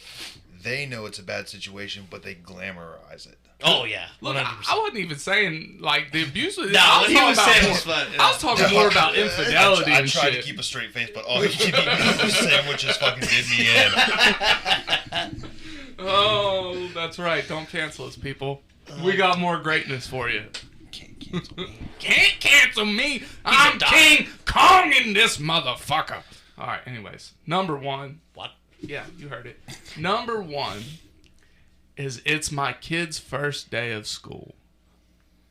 They know it's a bad situation, but they glamorize it. Oh, yeah. 100%. Look, I wasn't even saying, like, the abuse was... No, what he was saying was fun. I was talking more about infidelity I and tried shit. to keep a straight face, but all you can eat knuckle sandwiches fucking did me in. Oh, that's right. Don't cancel us, people. We got more greatness for you. Can't cancel me. Can't cancel me. I'm King Kong in this motherfucker. All right, anyways. Number 1. What? Yeah, you heard it. Number 1 is it's my kid's first day of school.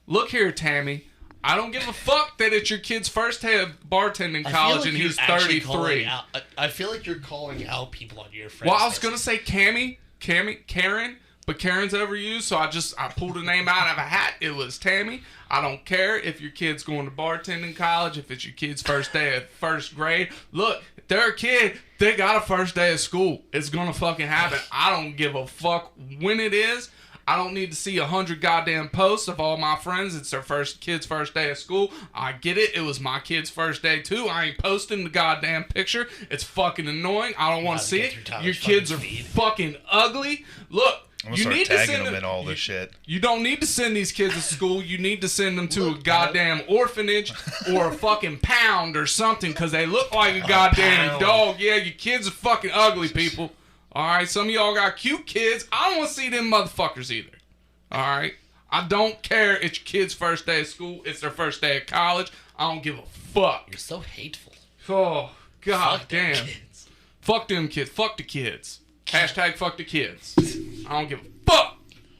Look here, Tammy. I don't give a fuck that it's your kid's first day of bartending college and he's 33. I feel like you're calling out people on your friends. Well, I was going to say Karen, but Karen's overused, so I pulled a name out of a hat. It was Tammy. I don't care if your kid's going to bartending college, if it's your kid's first day of first grade. Look, if they're a kid, they got a first day of school. It's going to fucking happen. I don't give a fuck when it is. I don't need to see 100 goddamn posts of all my friends. It's their kid's first day of school. I get it. It was my kid's first day too. I ain't posting the goddamn picture. It's fucking annoying. I don't want to see it. Your kids are fucking ugly. Look, I'm gonna start tagging them in all this shit. You don't need to send these kids to school. You need to send them to a goddamn orphanage or a fucking pound or something because they look like a goddamn dog. Yeah, your kids are fucking ugly, people. All right, some of y'all got cute kids. I don't want to see them motherfuckers either. All right? I don't care. It's your kid's first day of school. It's their first day of college. I don't give a fuck. You're so hateful. Oh, god Fuck damn. them kids. Fuck them kids. Fuck the kids. Hashtag fuck the kids. I don't give a fuck.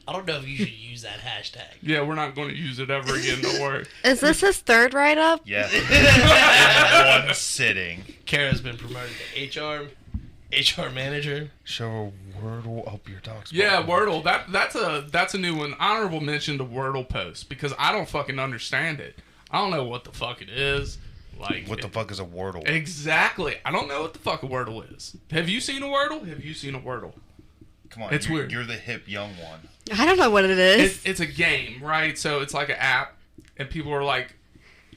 I don't know if you should use that hashtag. Yeah, we're not going to use it ever again. Don't worry. Is this his third write-up? Yeah. In one sitting. Kara's been promoted to HR manager. Show a Wordle up your dog's Yeah, butt. Wordle. That's a new one. Honorable mention to Wordle post because I don't fucking understand it. I don't know what the fuck it is. Like, What the fuck is a Wordle? Exactly. I don't know what the fuck a Wordle is. Have you seen a Wordle? Have you seen a Wordle? Come on, It's weird. You're the hip young one. I don't know what it is. It's a game, right? So it's like an app, and people are like,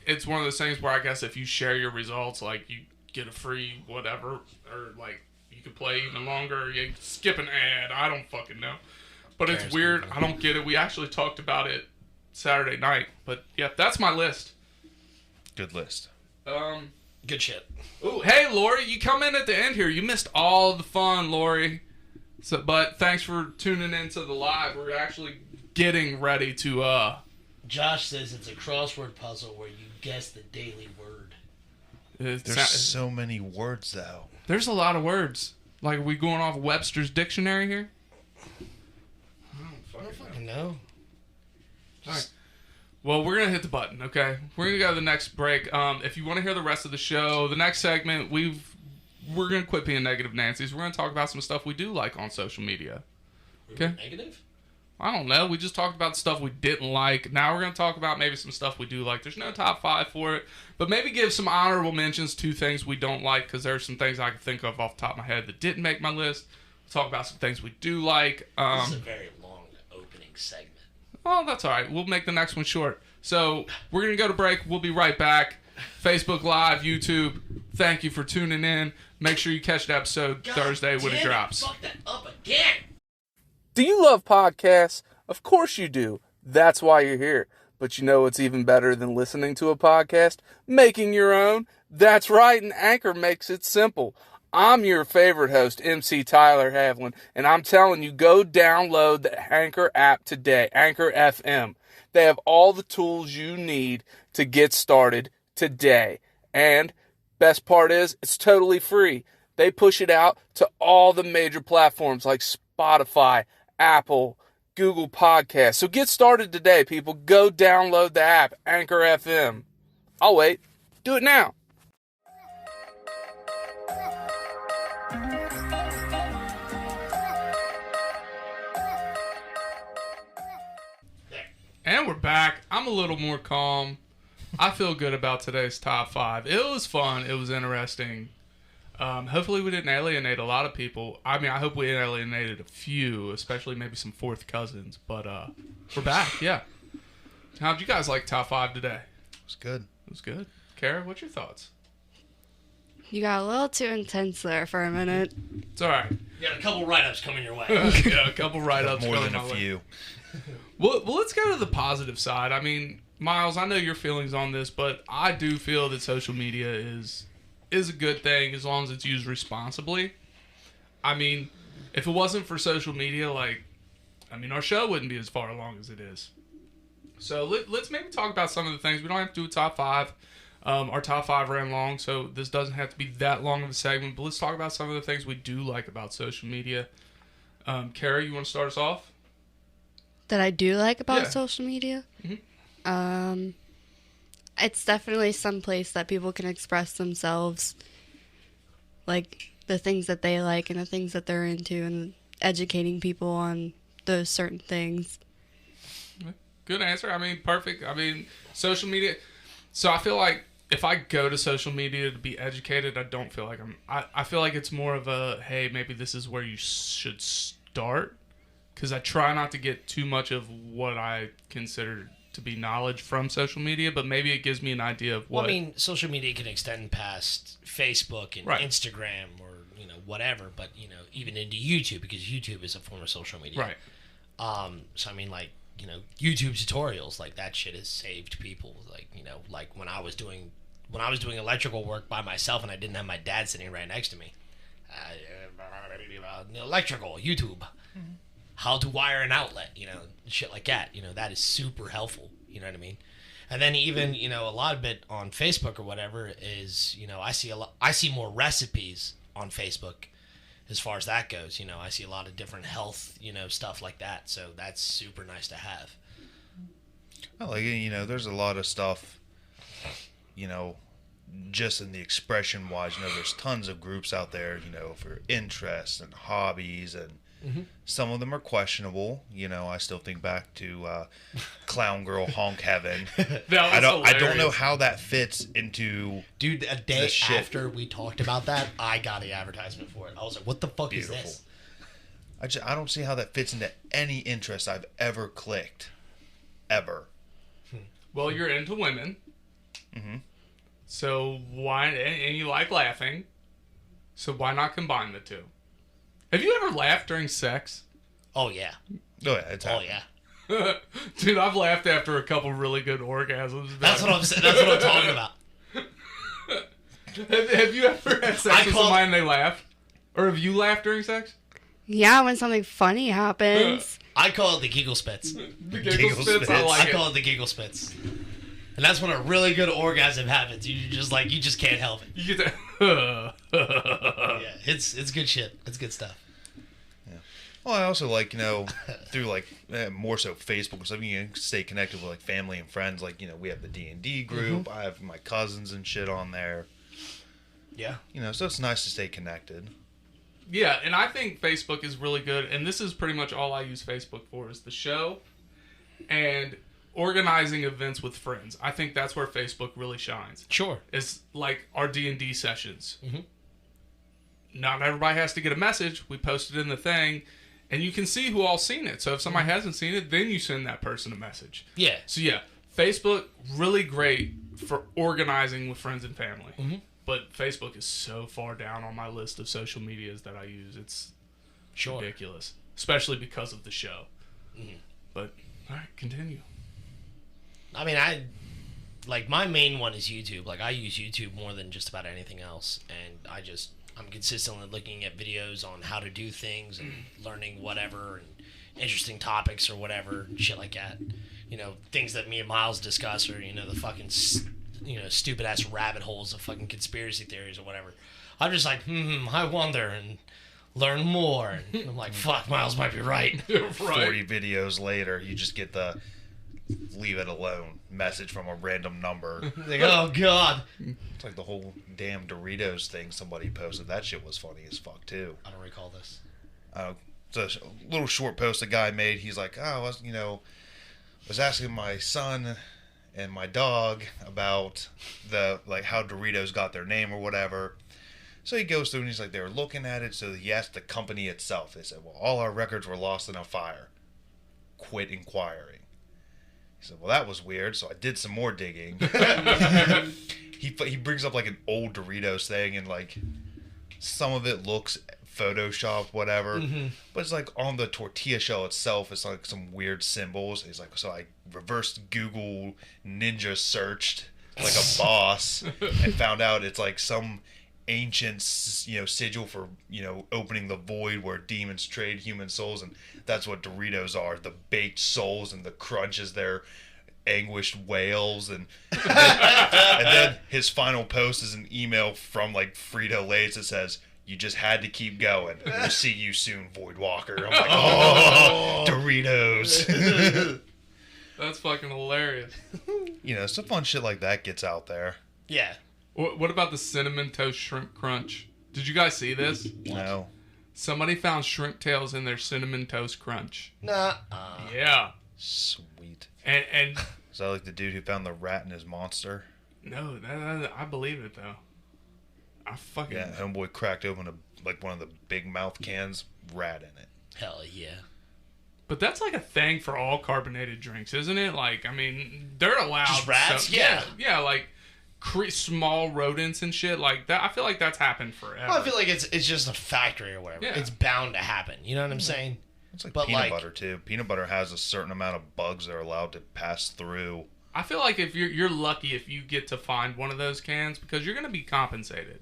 it's one of those things where I guess if you share your results, like you get a free whatever, or like you can play even longer. You skip an ad. I don't fucking know, but it's weird. I don't get it. We actually talked about it Saturday night, but yeah, that's my list. Good list. Good shit. Ooh, hey Lori, you come in at the end here. You missed all the fun, Lori. So, but thanks for tuning into the live. We're actually getting ready to. Josh says it's a crossword puzzle where you guess the daily word. There's so many words, though. There's a lot of words. Like, are we going off Webster's dictionary here? I don't fucking know. All right. Well, we're gonna hit the button, okay? We're gonna go to the next break. If you want to hear the rest of the show, the next segment, we're gonna quit being negative Nancy's. We're gonna talk about some stuff we do like on social media. Okay. Negative? I don't know. We just talked about stuff we didn't like. Now we're going to talk about maybe some stuff we do like. There's no top 5 for it, but maybe give some honorable mentions to things we don't like because there are some things I can think of off the top of my head that didn't make my list. We'll talk about some things we do like. This is a very long opening segment. Oh, that's all right. We'll make the next one short. So we're going to go to break. We'll be right back. Facebook Live, YouTube, thank you for tuning in. Make sure you catch the episode Thursday when it drops. Fuck that up again. Do you love podcasts? Of course you do. That's why you're here. But you know what's even better than listening to a podcast? Making your own. That's right, and Anchor makes it simple. I'm your favorite host, MC Tyler Havlin, and I'm telling you, go download the Anchor app today, Anchor FM. They have all the tools you need to get started today. And best part is, it's totally free. They push it out to all the major platforms like Spotify, Apple, Google Podcasts. So get started today, people. Go download the app, Anchor FM. I'll wait. Do it now. And we're back. I'm a little more calm. I feel good about today's top 5. It was fun. It was interesting. Hopefully we didn't alienate a lot of people. I mean, I hope we alienated a few, especially maybe some fourth cousins. But we're back, yeah. How'd you guys like top 5 today? It was good. It was good. Kara, what's your thoughts? You got a little too intense there for a minute. It's all right. You got a couple write-ups coming your way. Yeah, a couple write-ups. More than coming a my way. few. Well, let's go to the positive side. I mean, Miles, I know your feelings on this, but I do feel that social media is a good thing as long as it's used responsibly. I mean, if it wasn't for social media, our show wouldn't be as far along as it is. So let's maybe talk about some of the things. We don't have to do a top 5. Our top 5 ran long, so this doesn't have to be that long of a segment, but let's talk about some of the things we do like about social media. Kara, you want to start us off? That I do like about Yeah. social media? Mm-hmm. It's definitely some place that people can express themselves, like the things that they like and the things that they're into, and educating people on those certain things. Good answer. I mean, perfect. I mean, social media. So I feel like if I go to social media to be educated, I don't feel like I feel like it's more of a, hey, maybe this is where you should start. Because I try not to get too much of what I consider to be knowledge from social media, but maybe it gives me an idea of what... Well, I mean, social media can extend past Facebook and Instagram or, whatever, but, even into YouTube, because YouTube is a form of social media. Right. So I mean, like, you know, YouTube tutorials, like that shit has saved people. Like, you know, like when I was doing electrical work by myself and I didn't have my dad sitting right next to me. Electrical YouTube, how to wire an outlet, you know, shit like that. You know, that is super helpful. You know what I mean? And then even, you know, a lot of it on Facebook or whatever is, you know, I see more recipes on Facebook as far as that goes. You know, I see a lot of different health, you know, stuff like that. So that's super nice to have. I like it. You know, there's a lot of stuff, you know, just in the expression wise, you know, there's tons of groups out there, you know, for interests and hobbies, and some of them are questionable. You know, I still think back to Clown Girl Honk Heaven. I don't know how that fits into Dude, a day after we talked about that, I got an advertisement for it. I was like, what the fuck is this? I don't see how that fits into any interest I've ever clicked. Ever. Well, you're into women. Mm-hmm. So why, and you like laughing, so why not combine the two? Have you ever laughed during sex? Oh, yeah. Oh, yeah. It's happened. Yeah. Dude, I've laughed after a couple really good orgasms. That's what I'm saying. That's what I'm talking about. Have you ever had sex with somebody and they laugh? Or have you laughed during sex? Yeah, when something funny happens. I call it the giggle spits. The giggle spits? I call it the giggle spits. And that's when a really good orgasm happens. You just can't help it. You get that. Yeah, it's good shit. It's good stuff. Yeah. Well, I also like, you know, through like more so Facebook or something, you can stay connected with like family and friends. Like, you know, we have the D&D group. I have my cousins and shit on there. Yeah. You know, so it's nice to stay connected. Yeah, and I think Facebook is really good. And this is pretty much all I use Facebook for, is the show and organizing events with friends. I think that's where Facebook really shines. Sure. It's like our D&D sessions. Not everybody has to get a message. We post it in the thing, and you can see who all seen it. So if somebody hasn't seen it, then you send that person a message. Yeah. So yeah, Facebook, really great for organizing with friends and family. But Facebook is so far down on my list of social medias that I use. It's ridiculous, especially because of the show. But all right, continue. I mean, my main one is YouTube. Like, I use YouTube more than just about anything else, and I'm consistently looking at videos on how to do things and learning whatever and interesting topics or whatever, shit like that. You know, things that me and Miles discuss, or, you know, the fucking, you know, stupid ass rabbit holes of fucking conspiracy theories or whatever. I'm just like, I wonder, and learn more. And I'm like, fuck, Miles might be right. 40 videos later, you just get the leave it alone message from a random number. Like, oh god. It's like the whole damn Doritos thing somebody posted. That shit was funny as fuck too. I don't recall this. It's a little short post a guy made. He's like, was asking my son and my dog about how Doritos got their name or whatever. So he goes through and he's like, they were looking at it. So he asked the company itself. They said, well, all our records were lost in a fire. Quit inquiring. He said, well, that was weird. So I did some more digging. He brings up like an old Doritos thing, and like some of it looks Photoshop, whatever. But it's like on the tortilla shell itself, it's like some weird symbols. He's like, so I reversed Google Ninja searched like a boss and found out it's like some ancient, sigil for, opening the void where demons trade human souls, and that's what Doritos are, the baked souls, and the crunch is their anguished wails, and then his final post is an email from like Frito-Lay's that says, you just had to keep going. We'll see you soon, Void Walker. I'm like, oh, Doritos. That's fucking hilarious. Some fun shit like that gets out there. Yeah. What about the Cinnamon Toast Shrimp Crunch? Did you guys see this? No. Somebody found shrimp tails in their Cinnamon Toast Crunch. Nah. Yeah. Sweet. And is that like the dude who found the rat in his monster? No, I believe it though. I fucking... Yeah, homeboy cracked open one of the big mouth cans, rat in it. Hell yeah. But that's like a thing for all carbonated drinks, isn't it? Like, I mean, they're allowed... Just rats? Yeah. Yeah, like small rodents and shit like that. I feel like that's happened forever. Well, I feel like it's just a factory or whatever. Yeah. It's bound to happen. You know what I'm saying? It's like But, peanut like- butter too. Peanut butter has a certain amount of bugs that are allowed to pass through. I feel like if you're lucky if you get to find one of those cans because you're gonna be compensated.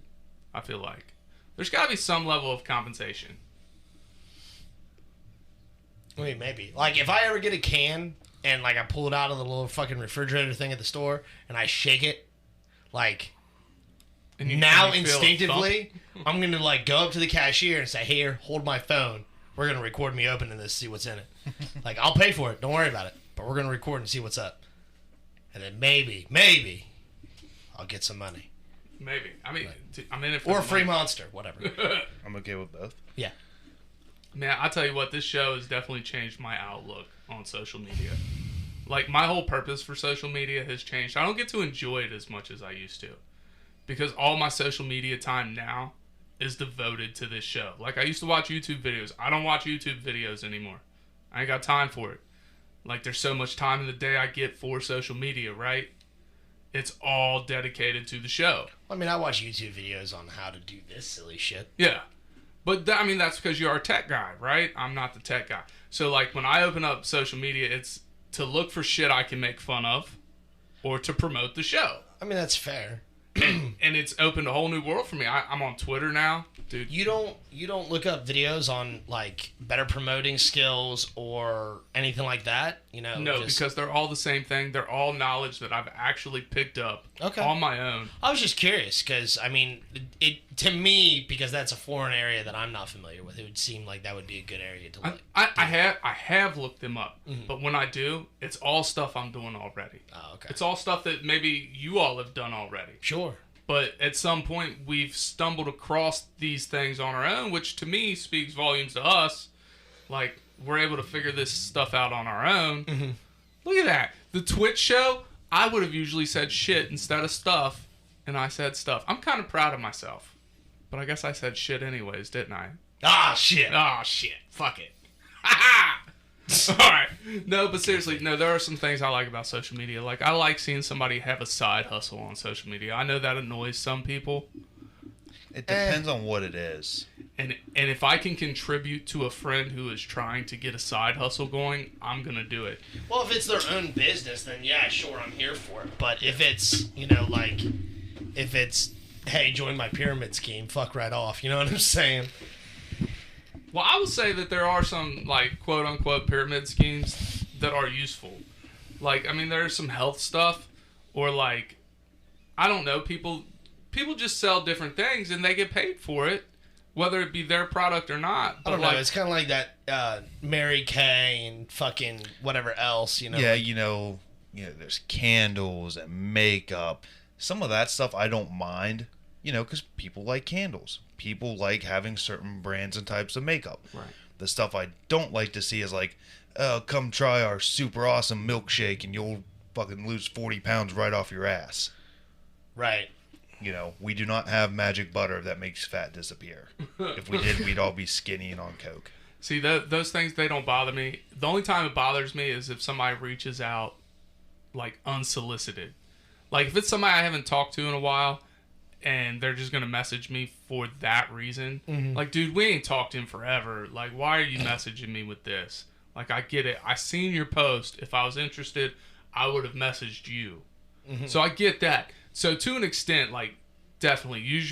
I feel like there's got to be some level of compensation. I mean, maybe. Like, if I ever get a can and, like, I pull it out of the little fucking refrigerator thing at the store and I shake it, like, And you now and you feel a instinctively, I'm going to, like, go up to the cashier and say, here, hold my phone. We're going to record me opening this, see what's in it. Like, I'll pay for it. Don't worry about it. But we're going to record and see what's up. And then maybe, I'll get some money. Maybe. I mean, I'm in it for Or a the free money. monster, whatever. I'm okay with both. Yeah. Man, I tell you what, this show has definitely changed my outlook on social media. Like, my whole purpose for social media has changed. I don't get to enjoy it as much as I used to. Because all my social media time now is devoted to this show. Like, I used to watch YouTube videos. I don't watch YouTube videos anymore. I ain't got time for it. Like, there's so much time in the day I get for social media, right? It's all dedicated to the show. I mean, I watch YouTube videos on how to do this silly shit. Yeah. But, I mean, that's because you're a tech guy, right? I'm not the tech guy. So, like, when I open up social media, it's to look for shit I can make fun of or to promote the show. I mean, that's fair. And it's opened a whole new world for me. I'm on Twitter now. Dude, You don't look up videos on, like, better promoting skills or anything like that, you know? no, because they're all the same thing. They're all knowledge that I've actually picked up Okay. on my own. I was just curious because, I mean, it to me, because that's a foreign area that I'm not familiar with, it would seem like that would be a good area to look. I have looked them up, Mhm. but when I do, it's all stuff I'm doing already. Oh, okay. It's all stuff that maybe you all have done already. Sure. But at some point, we've stumbled across these things on our own, which to me speaks volumes to us. Like, we're able to figure this stuff out on our own. Mhm. Look at that. The Twitch show, I would have usually said shit instead of stuff, and I said stuff. I'm kind of proud of myself. But I guess I said shit anyways, didn't I? Ah, shit. Oh, shit. Fuck it. Ha ha! Alright. No, but seriously, no, there are some things I like about social media. Like, I like seeing somebody have a side hustle on social media. I know that annoys some people. It depends on what it is. And if I can contribute to a friend who is trying to get a side hustle going, I'm going to do it. Well, if it's their own business, then yeah, sure, I'm here for it. But if it's, you know, like, if it's, hey, join my pyramid scheme, fuck right off. You know what I'm saying? Well, I would say that there are some, like, quote-unquote pyramid schemes that are useful. Like, I mean, there's some health stuff, or, like, I don't know, people just sell different things, and they get paid for it, whether it be their product or not. I don't But, know. It's kind of like that Mary Kay and fucking whatever else, you know? Yeah, there's candles and makeup. Some of that stuff I don't mind, because people like candles. People like having certain brands and types of makeup. Right. The stuff I don't like to see is like, oh, come try our super awesome milkshake and you'll fucking lose 40 pounds right off your ass. Right. We do not have magic butter that makes fat disappear. If we did, we'd all be skinny and on coke. See, those things, they don't bother me. The only time it bothers me is if somebody reaches out, like, unsolicited. Like, if it's somebody I haven't talked to in a while, and they're just going to message me for that reason. Mhm. Like, dude, we ain't talked in forever. Like, why are you messaging me with this? Like, I get it. I seen your post. If I was interested, I would have messaged you. Mm-hmm. So I get that. So to an extent, like, definitely use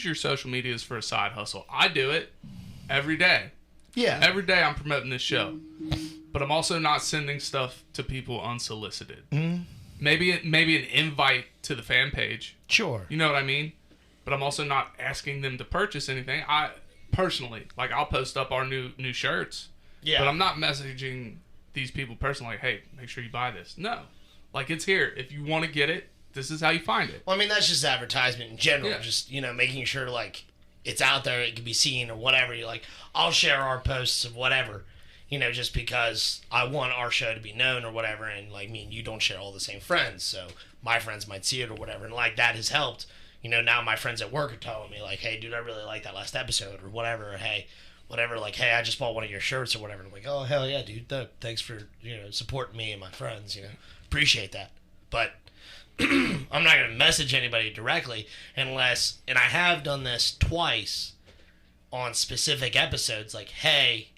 your social medias for a side hustle. I do it every day. Yeah. Every day I'm promoting this show. But I'm also not sending stuff to people unsolicited. Mhm. Maybe an invite to the fan page. Sure. You know what I mean? But I'm also not asking them to purchase anything. I personally, like, I'll post up our new shirts. Yeah. But I'm not messaging these people personally, like, hey, make sure you buy this. No. Like, it's here. If you want to get it, this is how you find it. Well, I mean, that's just advertisement in general. Yeah. Just, making sure, like, it's out there, it can be seen or whatever. You're like, I'll share our posts of whatever, just because I want our show to be known or whatever. And, like, me and you don't share all the same friends. So my friends might see it or whatever. And, like, that has helped. Now my friends at work are telling me, like, hey, dude, I really like that last episode or whatever. Or, hey, whatever. Like, hey, I just bought one of your shirts or whatever. And I'm like, oh, hell yeah, dude. Thanks for, supporting me and my friends, Appreciate that. But I'm not going to message anybody directly unless, and I have done this twice on specific episodes, like, hey,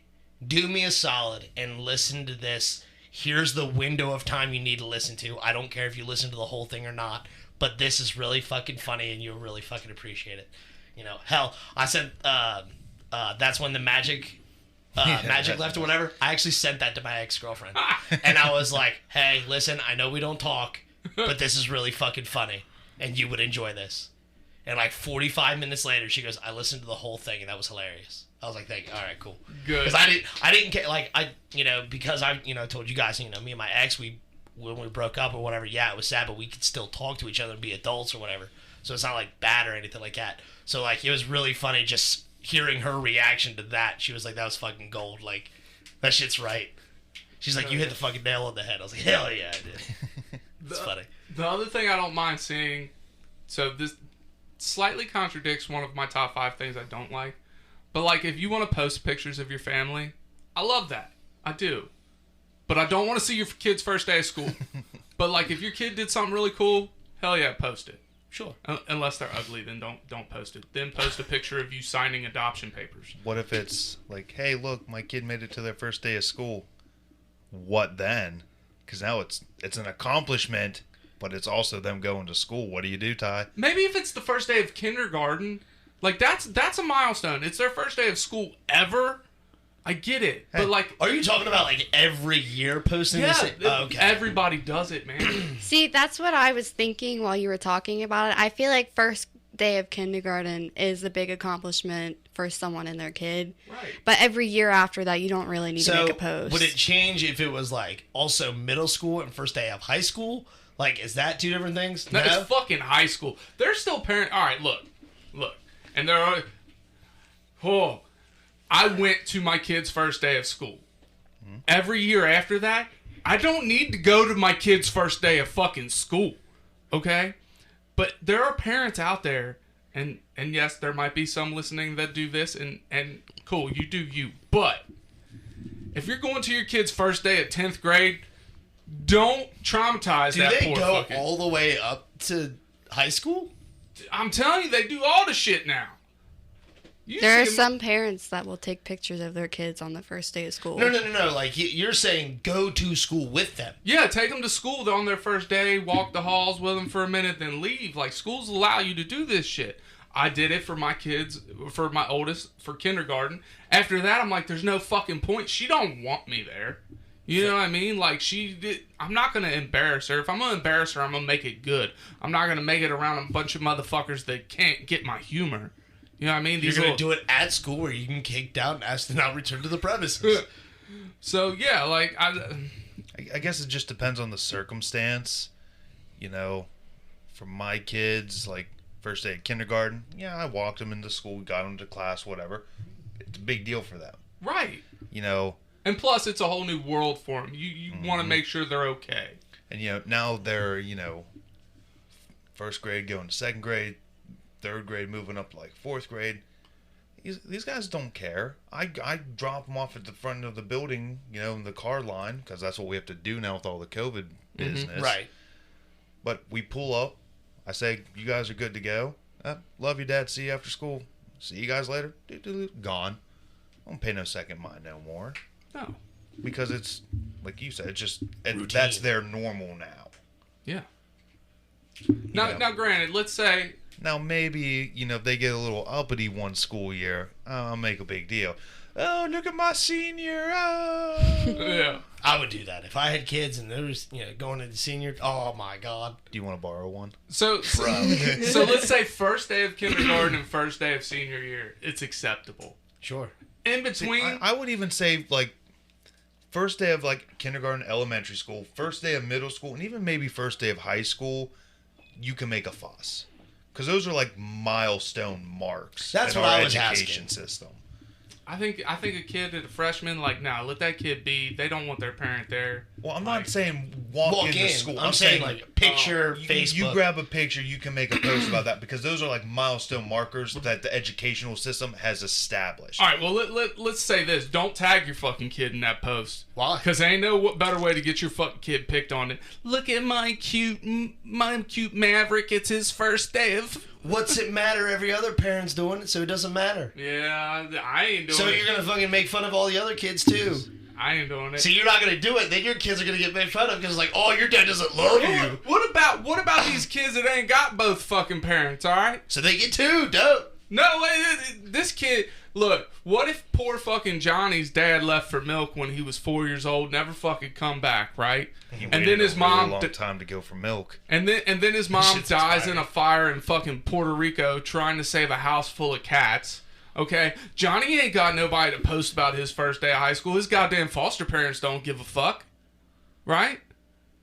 do me a solid and listen to this. Here's the window of time you need to listen to. I don't care if you listen to the whole thing or not, but this is really fucking funny and you'll really fucking appreciate it. You know, hell, I sent, that's when the magic left or whatever. I actually sent that to my ex-girlfriend. And I was like, hey, listen, I know we don't talk, but this is really fucking funny and you would enjoy this. And like 45 minutes later, she goes, I listened to the whole thing and that was hilarious. I was like, thank you. All right, cool. Good. Because I didn't care. Like, because I, told you guys, me and my ex, when we broke up or whatever, yeah, it was sad, but we could still talk to each other and be adults or whatever. So it's not like bad or anything like that. So like, it was really funny just hearing her reaction to that. She was like, that was fucking gold. Like, that shit's right. She's like, you hit the fucking nail on the head. I was like, hell yeah, I did. It's funny. The other thing I don't mind seeing, so this slightly contradicts one of my top 5 things I don't like. But, like, if you want to post pictures of your family, I love that. I do. But I don't want to see your kid's first day of school. But, like, if your kid did something really cool, hell yeah, post it. Sure. Unless they're ugly, then don't post it. Then post a picture of you signing adoption papers. What if it's like, hey, look, my kid made it to their first day of school. What then? Because now it's an accomplishment, but it's also them going to school. What do you do, Ty? Maybe if it's the first day of kindergarten... Like, that's a milestone. It's their first day of school ever. I get it. But, like... Are you talking about, like, every year posting this? Okay. Everybody does it, man. See, that's what I was thinking while you were talking about it. I feel like first day of kindergarten is a big accomplishment for someone and their kid. Right. But every year after that, you don't really need to make a post. Would it change if it was, like, also middle school and first day of high school? Like, is that 2 different things? No, it's fucking high school. There's still parents... All right, look. And there are... Oh, I went to my kid's first day of school. Every year after that, I don't need to go to my kid's first day of fucking school. Okay? But there are parents out there, and yes, there might be some listening that do this, and cool, you do you. But if you're going to your kid's first day at 10th grade, don't traumatize that poor fucking... Do they go all the way up to high school? I'm telling you, they do all the shit now. There are some parents that will take pictures of their kids on the first day of school. No. Like, you're saying go to school with them. Yeah, take them to school on their first day, walk the halls with them for a minute, then leave. Like, schools allow you to do this shit. I did it for my kids, for my oldest, for kindergarten. After that, I'm like, there's no fucking point. She don't want me there. You know what I mean? Like, I'm not going to embarrass her. If I'm going to embarrass her, I'm going to make it good. I'm not going to make it around a bunch of motherfuckers that can't get my humor. You know what I mean? You're going to do it at school where you can kicked out and asked to not return to the premises. So, yeah, like, I guess it just depends on the circumstance. You know, for my kids, like, first day of kindergarten, yeah, I walked them into school, got them to class, whatever. It's a big deal for them. Right. You know... And plus, it's a whole new world for them. You want to make sure they're okay. And, you know, now they're, first grade going to second grade, third grade moving up to, like, fourth grade. These guys don't care. I drop them off at the front of the building, in the car line, because that's what we have to do now with all the COVID business. Right. But we pull up. I say, you guys are good to go. Love you, Dad. See you after school. See you guys later. Gone. I don't pay no second mind no more. No. Because it's, like you said, it's just, routine. That's their normal now. Yeah. Now, granted, let's say... Now, maybe, if they get a little uppity one school year, I'll make a big deal. Oh, look at my senior. Oh. Yeah. I would do that. If I had kids and they was, going into senior, oh, my God. Do you want to borrow one? So let's say first day of kindergarten and first day of senior year, it's acceptable. Sure. In between... See, I would even say, like, first day of, like, kindergarten, elementary school, first day of middle school, and even maybe first day of high school, you can make a fuss. Because those are, like, milestone marks. That's in what our I was education asking. system. I think a kid at a freshman, like, let that kid be. They don't want their parent there. Well, I'm not saying walk into school. I'm saying like picture, Facebook. You grab a picture, you can make a post about that because those are like milestone markers that the educational system has established. All right, well, let's say this. Don't tag your fucking kid in that post. Why? Because ain't no better way to get your fucking kid picked on it. Look at my cute Maverick. It's his first day of... What's it matter? Every other parent's doing it, so it doesn't matter. Yeah, I ain't doing it. So you're going to fucking make fun of all the other kids, too. I ain't doing it. See, you're not going to do it, then your kids are going to get made fun of because, like, oh, your dad doesn't love you. What about these kids that ain't got both fucking parents, all right? So they get two, dope. No, this kid... Look, what if poor fucking Johnny's dad left for milk when he was 4 years old, never fucking come back, right? And then his mom... long time to go for milk. And then his mom dies in a fire in fucking Puerto Rico trying to save a house full of cats. Okay? Johnny ain't got nobody to post about his first day of high school. His goddamn foster parents don't give a fuck. Right?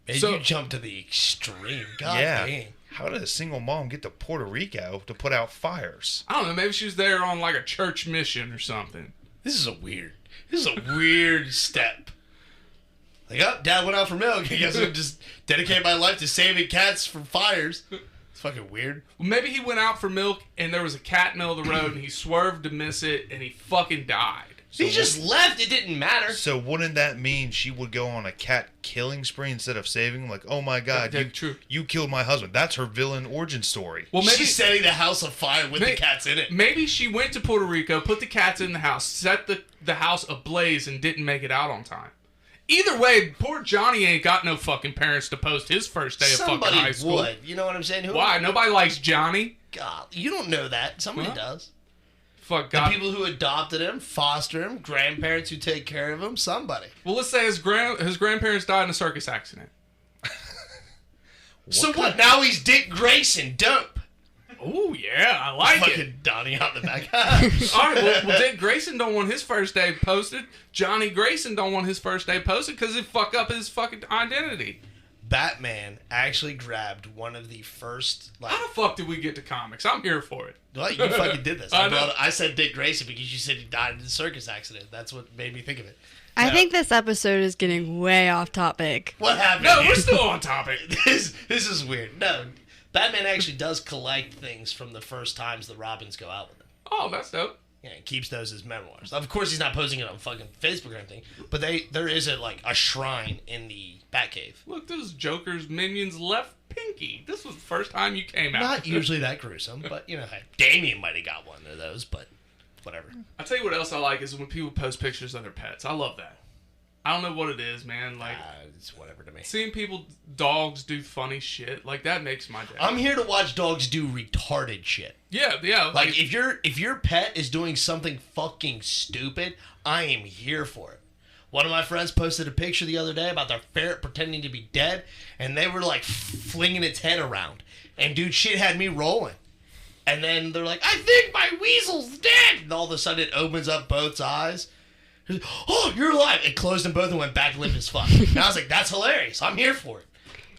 And you jump to the extreme. God dang. How did a single mom get to Puerto Rico to put out fires? I don't know. Maybe she was there on like a church mission or something. This is a weird step. Like, oh, Dad went out for milk. I guess I'll just dedicate my life to saving cats from fires. It's fucking weird. Well, maybe he went out for milk and there was a cat in the middle of the road and he swerved to miss it and he fucking died. So he just left. It didn't matter. So wouldn't that mean she would go on a cat killing spree instead of saving him? Like, oh my God, you killed my husband. That's her villain origin story. Well, maybe she's setting the house on fire with the cats in it. Maybe she went to Puerto Rico, put the cats in the house, set the house ablaze, and didn't make it out on time. Either way, poor Johnny ain't got no fucking parents to post his first day of fucking high school. Somebody would. You know what I'm saying? Why? Nobody likes Johnny? God, you don't know that. Somebody does. Fuck God. The people who adopted him, foster him, grandparents who take care of him, somebody. Well, let's say his grandparents died in a circus accident. What? Now he's Dick Grayson. Dope. Oh, yeah, I like it. Fucking Donnie out the back. All right, well, Dick Grayson don't want his first day posted. Johnny Grayson don't want his first day posted because it fuck up his fucking identity. Batman actually grabbed one of the first... How the fuck did we get to comics? I'm here for it. Well, you fucking did this. I said Dick Grayson because you said he died in a circus accident. That's what made me think of it. I think this episode is getting way off topic. What happened? No, we're still on topic. This is weird. No, Batman actually does collect things from the first times the Robins go out with him. Oh, that's dope. Yeah, he keeps those as memoirs. Of course, he's not posting it on fucking Facebook or anything, but there is a shrine in the Batcave. Look, those Joker's minions left Pinky. This was the first time you came out. Not usually that gruesome, but hey, Damien might have got one of those, but whatever. I'll tell you what else I like is when people post pictures of their pets. I love that. I don't know what it is, man. Like, it's whatever to me. Seeing dogs do funny shit, like that makes my day. I'm here to watch dogs do retarded shit. Yeah. Like if your pet is doing something fucking stupid, I am here for it. One of my friends posted a picture the other day about their ferret pretending to be dead, and they were like flinging its head around. And dude, shit had me rolling. And then they're like, I think my weasel's dead. And all of a sudden it opens up both eyes. Oh, you're alive! It closed them both and went back limp as fuck. And I was like, that's hilarious. I'm here for it.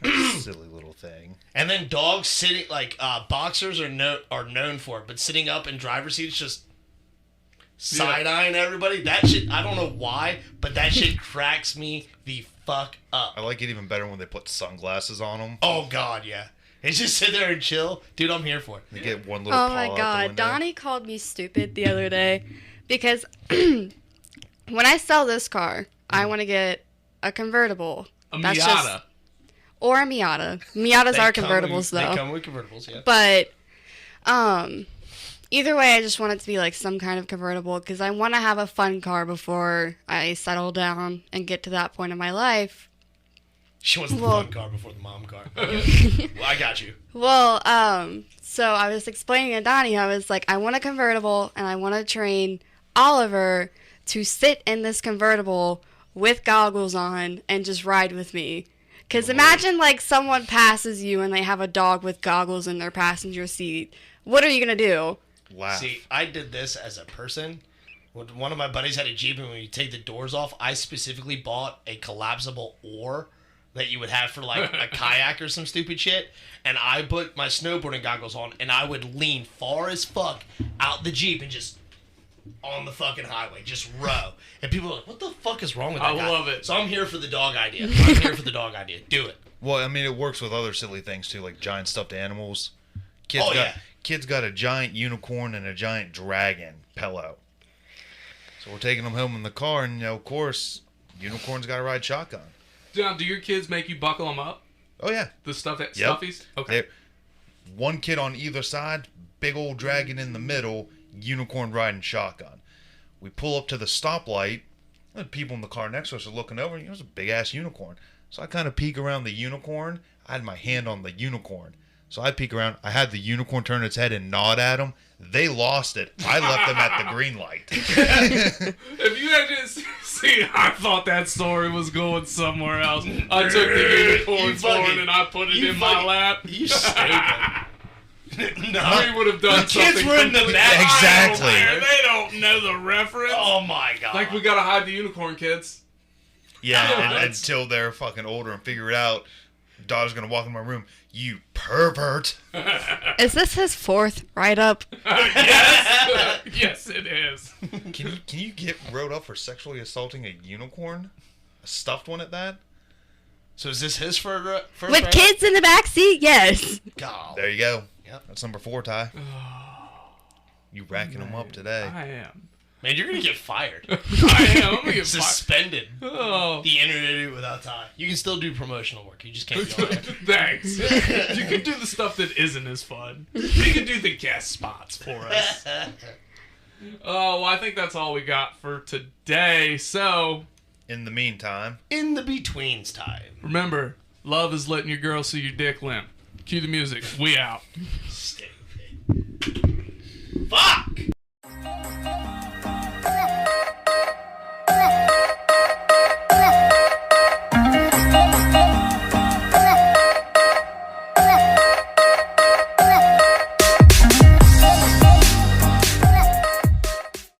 That's a silly little thing. And then dogs sitting, boxers are known for it, but sitting up in driver's seats just side-eyeing everybody. That shit, I don't know why, but that shit cracks me the fuck up. I like it even better when they put sunglasses on them. Oh, God, yeah. They just sit there and chill. Dude, I'm here for it. They get one little paw my out God. the window. Donnie called me stupid the other day because... When I sell this car, I want to get a convertible. A Miata. Or a Miata. Miatas are convertibles, though. They come with convertibles, yeah. But, either way, I just want it to be like some kind of convertible because I want to have a fun car before I settle down and get to that point in my life. She wants the fun car before the mom car. Okay. Well, I got you. Well, so I was explaining to Donnie, I was like, I want a convertible and I want to train Oliver to sit in this convertible with goggles on and just ride with me. Because imagine, someone passes you and they have a dog with goggles in their passenger seat. What are you going to do? Laugh. See, I did this as a person. When one of my buddies had a Jeep, and when you take the doors off, I specifically bought a collapsible oar that you would have for, a kayak or some stupid shit. And I put my snowboarding goggles on, and I would lean far as fuck out the Jeep and just on the fucking highway, just row. And people are like, what the fuck is wrong with that guy? I love it. So I'm here for the dog idea. I'm here for the dog idea. Do it. Well, I mean, it works with other silly things too, like giant stuffed animals. Kids got a giant unicorn and a giant dragon pillow. So we're taking them home in the car, and of course, unicorn's got to ride shotgun. Now, do your kids make you buckle them up? Oh yeah, The stuff that Yep. stuffies? Okay. One kid on either side, big old dragon in the middle, unicorn riding shotgun. We pull up to the stoplight. The people in the car next to us are looking over. There's a big ass unicorn. So I kind of peek around the unicorn. I had my hand on the unicorn. So I peek around. I had the unicorn turn its head and nod at them. They lost it. I left them at the green light. If you had just seen, I thought that story was going somewhere else. I took the unicorn's horn and I put it in my lap. You stupid. No. We would have done The kids something were in the completely- back. Exactly. I don't care. They don't know the reference. Oh my god. Like, we gotta hide the unicorn, kids. Yeah, and until they're fucking older and figure it out, daughter's going to walk in my room. You pervert. Is this his fourth write-up? Yes. Yes, it is. Can you get wrote up for sexually assaulting a unicorn? A stuffed one at that? So is this his first With kids in the back seat? Yes. God. There you go. Yep. That's number 4, Ty. You racking them up today. I am. Man, you're gonna get fired. I am. I'm gonna get fired. Suspended. Oh. The internet without time. You can still do promotional work. You just can't go there. Thanks. You can do the stuff that isn't as fun. You can do the guest spots for us. Oh, well, I think that's all we got for today. So, In the meantime, In the betweens time. remember, love is letting your girl see your dick limp. Cue the music. We out. Stay.